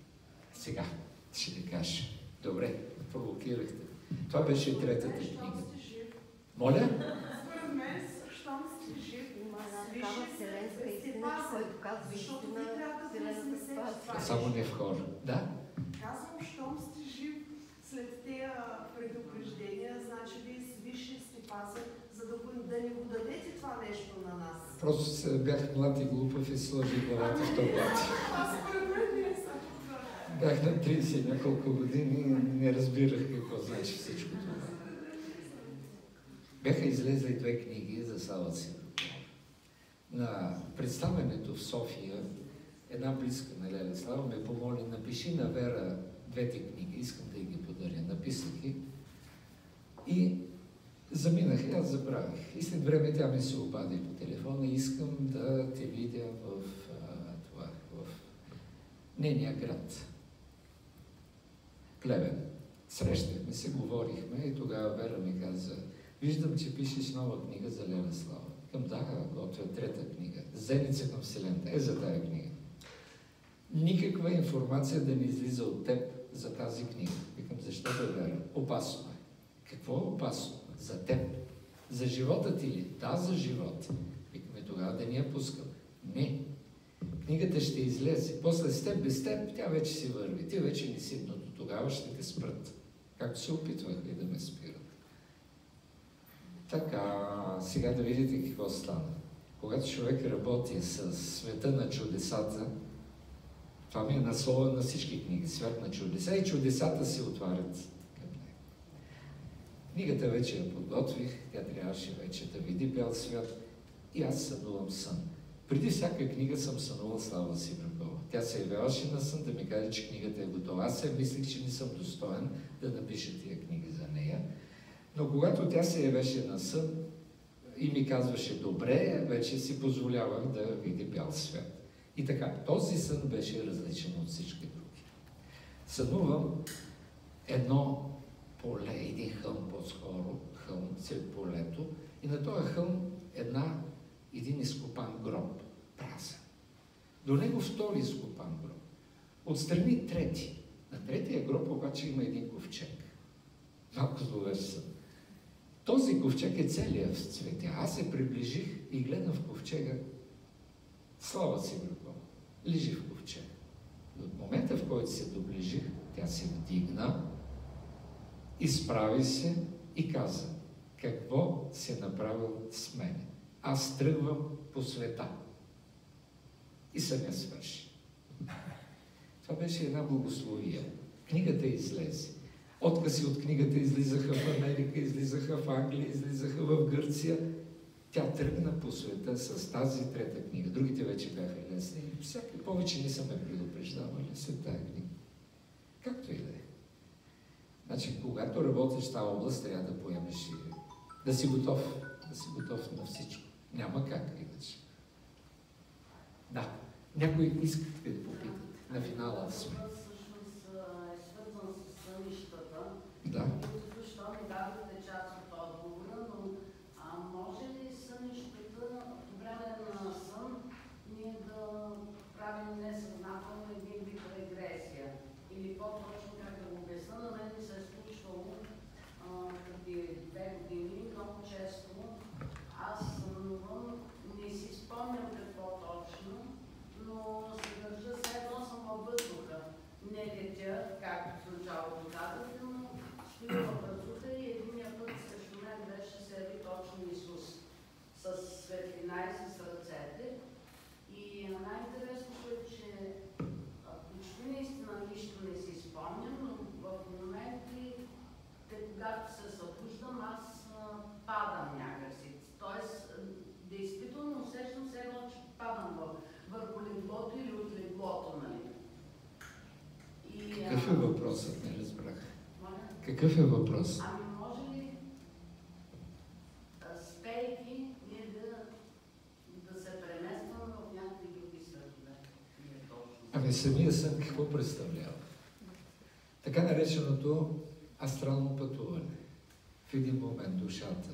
[SPEAKER 1] Сега ще ви кажа. Добре, провокирахте. Това беше 3-та книга. Моля?
[SPEAKER 7] Според мен, щом сте жив,
[SPEAKER 3] Има една такава вселенска истина, който казва
[SPEAKER 7] защото
[SPEAKER 3] истина,
[SPEAKER 7] ви трябва да
[SPEAKER 3] вселената
[SPEAKER 7] внесете
[SPEAKER 3] спазва.
[SPEAKER 1] Само не в хора. Да?
[SPEAKER 7] Казвам, щом сте жив след тези предупреждения, значи вие свише сте пазен, за да не го дадете това нещо на нас.
[SPEAKER 1] Просто бях млад и глупав и сложи главата в топлата.
[SPEAKER 7] Аз според мен не съм.
[SPEAKER 1] Бях на 30 няколко години и не разбирах какво значи всичко това. Бяха излезли 2 книги за Слава Сибрюкова. На представянето в София, една близка на Леля Слава ме помоли, напиши на Вера 2 книги, искам да й ги подаря. Написах ги и заминах и аз забравих. И след време тя ми се обади по телефона и искам да те видя в нейния град. Плевен. Срещахме се, говорихме и тогава Вера ми каза, виждам, че пишеш нова книга за Леля Слава. Към да, готвя 3-та книга. Зеница към Вселената. За тая книга. никаква информация да не излиза от теб за тази книга. Викам, защо да вярвам? Опасно е. Какво е опасно? За теб. За живота ти ли? Да, за живота. Викаме, тогава да ни я пускам. Не. Книгата ще излезе. После с теб, без теб, тя вече си върви. Ти вече не си, но до тогава ще те спрат. Както се опитваха и да ме спират. Така, сега да видите какво стана. Когато човек работи с света на чудесата, това ми е наслова на всички книги, свят на чудеса, и чудесата се отварят към него. Книгата вече я подготвих, тя трябваше вече да види бял свят и аз сънувам сън. Преди всяка книга съм сънувал Слава Сибракова. Тя се явяваше на сън да ми каже, че книгата е готова. Аз се мислих, че не съм достоен да напиша тия книги за нея. Но когато тя се явеше на сън и ми казваше добре, вече си позволявах да види бял свят. И така, този сън беше различен от всички други. Сънувам едно поле, един хълм по-скоро, хълм след полето, и на този хълм един изкопан гроб, празен. До него втори изкопан гроб. Отстрани трети. На третия гроб обаче има един ковчег. Малко зловещ сън. Този ковчег е целият в цвете. Аз се приближих и гледам в ковчега Слава Сибракова. Лежи в ковчега. И от момента, в който се доближих, тя се вдигна, изправи се и каза, какво си направил с мене? Аз тръгвам по света. И съня свърши. Това беше една благословия. Книгата излезе. Откази от книгата излизаха в Америка, излизаха в Англия, излизаха в Гърция. Тя тръгна по света с тази трета книга. Другите вече бяха лесни. Всяки повече не са ме предупреждавали след тази книга. Както и да е. Значи, когато работиш в тази област, трябва да поемеш и да си готов. Да си готов на всичко. Няма как иначе. Да. Някой искате да попитате. На финала сме.
[SPEAKER 9] Всъщност е свързан с сънищата.
[SPEAKER 1] Да.
[SPEAKER 9] Защо ми дадете част от отговора, но може ли сънищата по време на сън ние да правим несъзнателно един вид регресия? Или по-точно как да го обясна, на мен ми се е случвало преди 2 години много често. Аз сънувам, не си спомням какво точно, но се държа все едно съм във въздуха. Не летя, както в началото казах, но стоя във въздуха и единия път срещу мен беше седи точно Исус с светлина и с ръцете. И най-интересното е, че почти наистина нищо не си спомням, но в моменти, когато се събуждам, аз падам някакси. Тоест, действително усещам се едно, че падам върху леглото или от леглото, нали?
[SPEAKER 1] Какъв е въпросът? Не разбрах.
[SPEAKER 9] Моля?
[SPEAKER 1] Какъв е въпрос?
[SPEAKER 9] Ами може ли, спейки, ние да се преместваме в някакви други светове?
[SPEAKER 1] Ами самия сън какво представлява? Така нареченото астрално пътуване. В един момент душата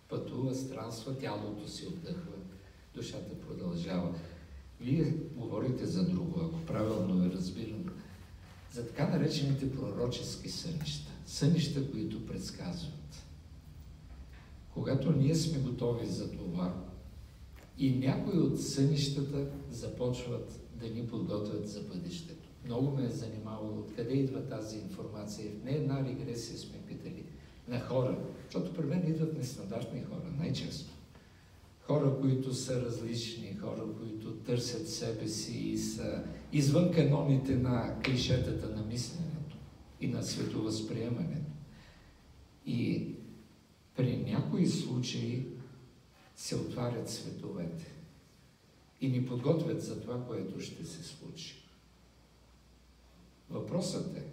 [SPEAKER 1] пътува, странства, тялото си отдъхва, душата продължава. Вие говорите за друго, ако правилно ви разбирам, за така наречените пророчески сънища. Сънища, които предсказват. Когато ние сме готови за това и някои от сънищата започват да ни подготвят за бъдещето. Много ме е занимавало откъде идва тази информация. В не една регресия сме питали на хора, защото при мен идват нестандартни хора, най-често. Хора, които са различни, хора, които търсят себе си и са извън каноните на клишетата на мисленето и на световъзприемането. И при някои случаи се отварят световете и ни подготвят за това, което ще се случи. Въпросът е,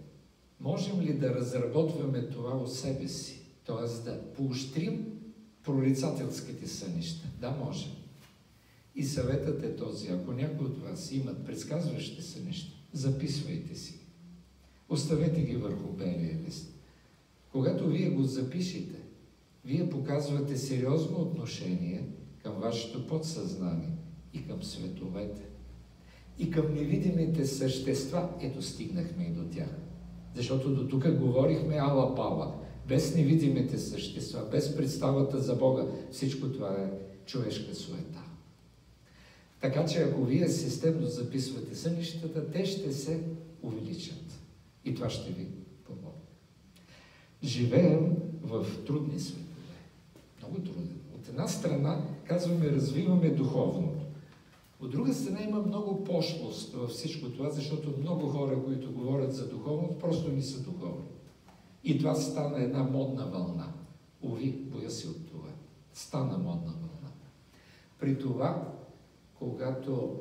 [SPEAKER 1] можем ли да разработваме това у себе си, т.е. да поощрим прорицателските сънища? Да, можем. И съветът е този, ако някой от вас имат предсказващи сънища, записвайте си. Оставете ги върху белия лист. Когато вие го запишете, вие показвате сериозно отношение към вашето подсъзнание и към световете. И към невидимите същества, ето стигнахме и до тях. Защото до тук говорихме ала-пала. Без невидимите същества, без представата за Бога, всичко това е човешка суета. Така че ако вие системно записвате сънищата, те ще се увеличат. И това ще ви помогне. Живеем в трудни светове. Много труден. От една страна, казваме, развиваме духовното. От друга страна има много пошлост във всичко това, защото много хора, които говорят за духовност, просто не са духовни. И това стана една модна вълна. Уви, боя се от това. Стана модна вълна. При това, когато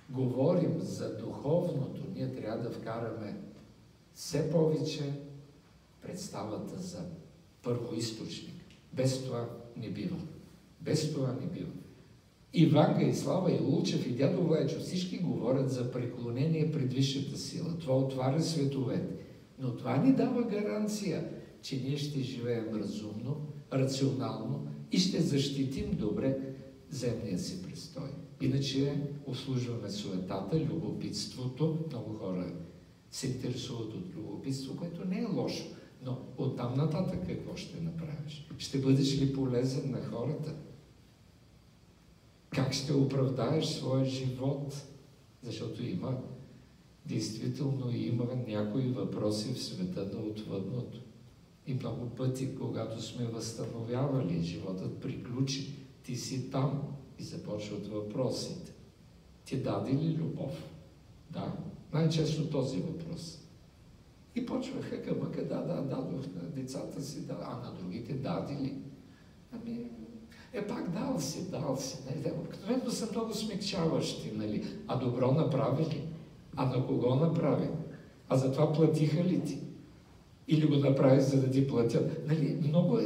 [SPEAKER 1] говорим за духовното, ние трябва да вкараме все повече представата за първоизточник. Без това не бива. Без това не бива. И Ванга, и Слава, и Лучев, и дядо Вайчо, всички говорят за преклонение пред висшата сила. Това отваря световете. Но това ни дава гаранция, че ние ще живеем разумно, рационално и ще защитим добре земния си престой. Иначе услужваме суетата, любопитството. Много хора се интересуват от любопитство, което не е лошо. Но оттам нататък какво ще направиш? Ще бъдеш ли полезен на хората? Как ще оправдаеш своя живот? Защото действително има някои въпроси в света на отвъдното. И много пъти, когато сме възстановявали, животът приключи, ти си там и започват въпросите. Ти даде ли любов? Да. Най-често този въпрос. И почваха къмъка, дадох на децата си, а на другите даде ли? Пак дал си. Обикновено са много смекчаващи, нали? А добро направи ли? А на кого направи? А за това платиха ли ти? Или го направи, за да ти платят? Нали? Много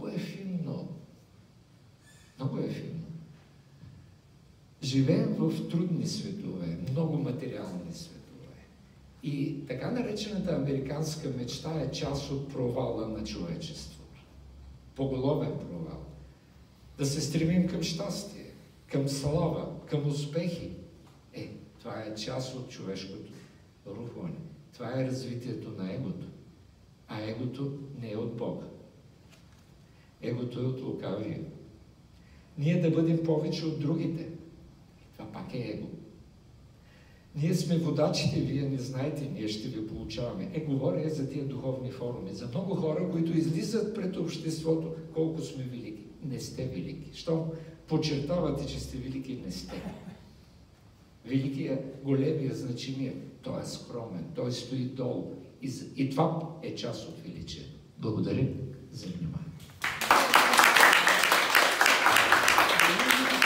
[SPEAKER 1] е финно. Много е финно. Живеем в трудни светове, много материални светове. И така наречената американска мечта е част от провала на човечеството. Поголовен провал. Да се стремим към щастие, към слава, към успехи. Това е част от човешкото рухване. Това е развитието на егото. А егото не е от Бога. Егото е от лукавия. Ние да бъдем повече от другите. Това пак е его. Ние сме водачите, вие не знаете, ние ще ви получаваме. Говоря за тия духовни форуми. За много хора, които излизат пред обществото, колко сме велики. Не сте велики. Щом подчертавате, че сте велики, не сте. Великият, големия, значимия, той е скромен, той стои долу. И това е част от величие. Благодаря за внимание.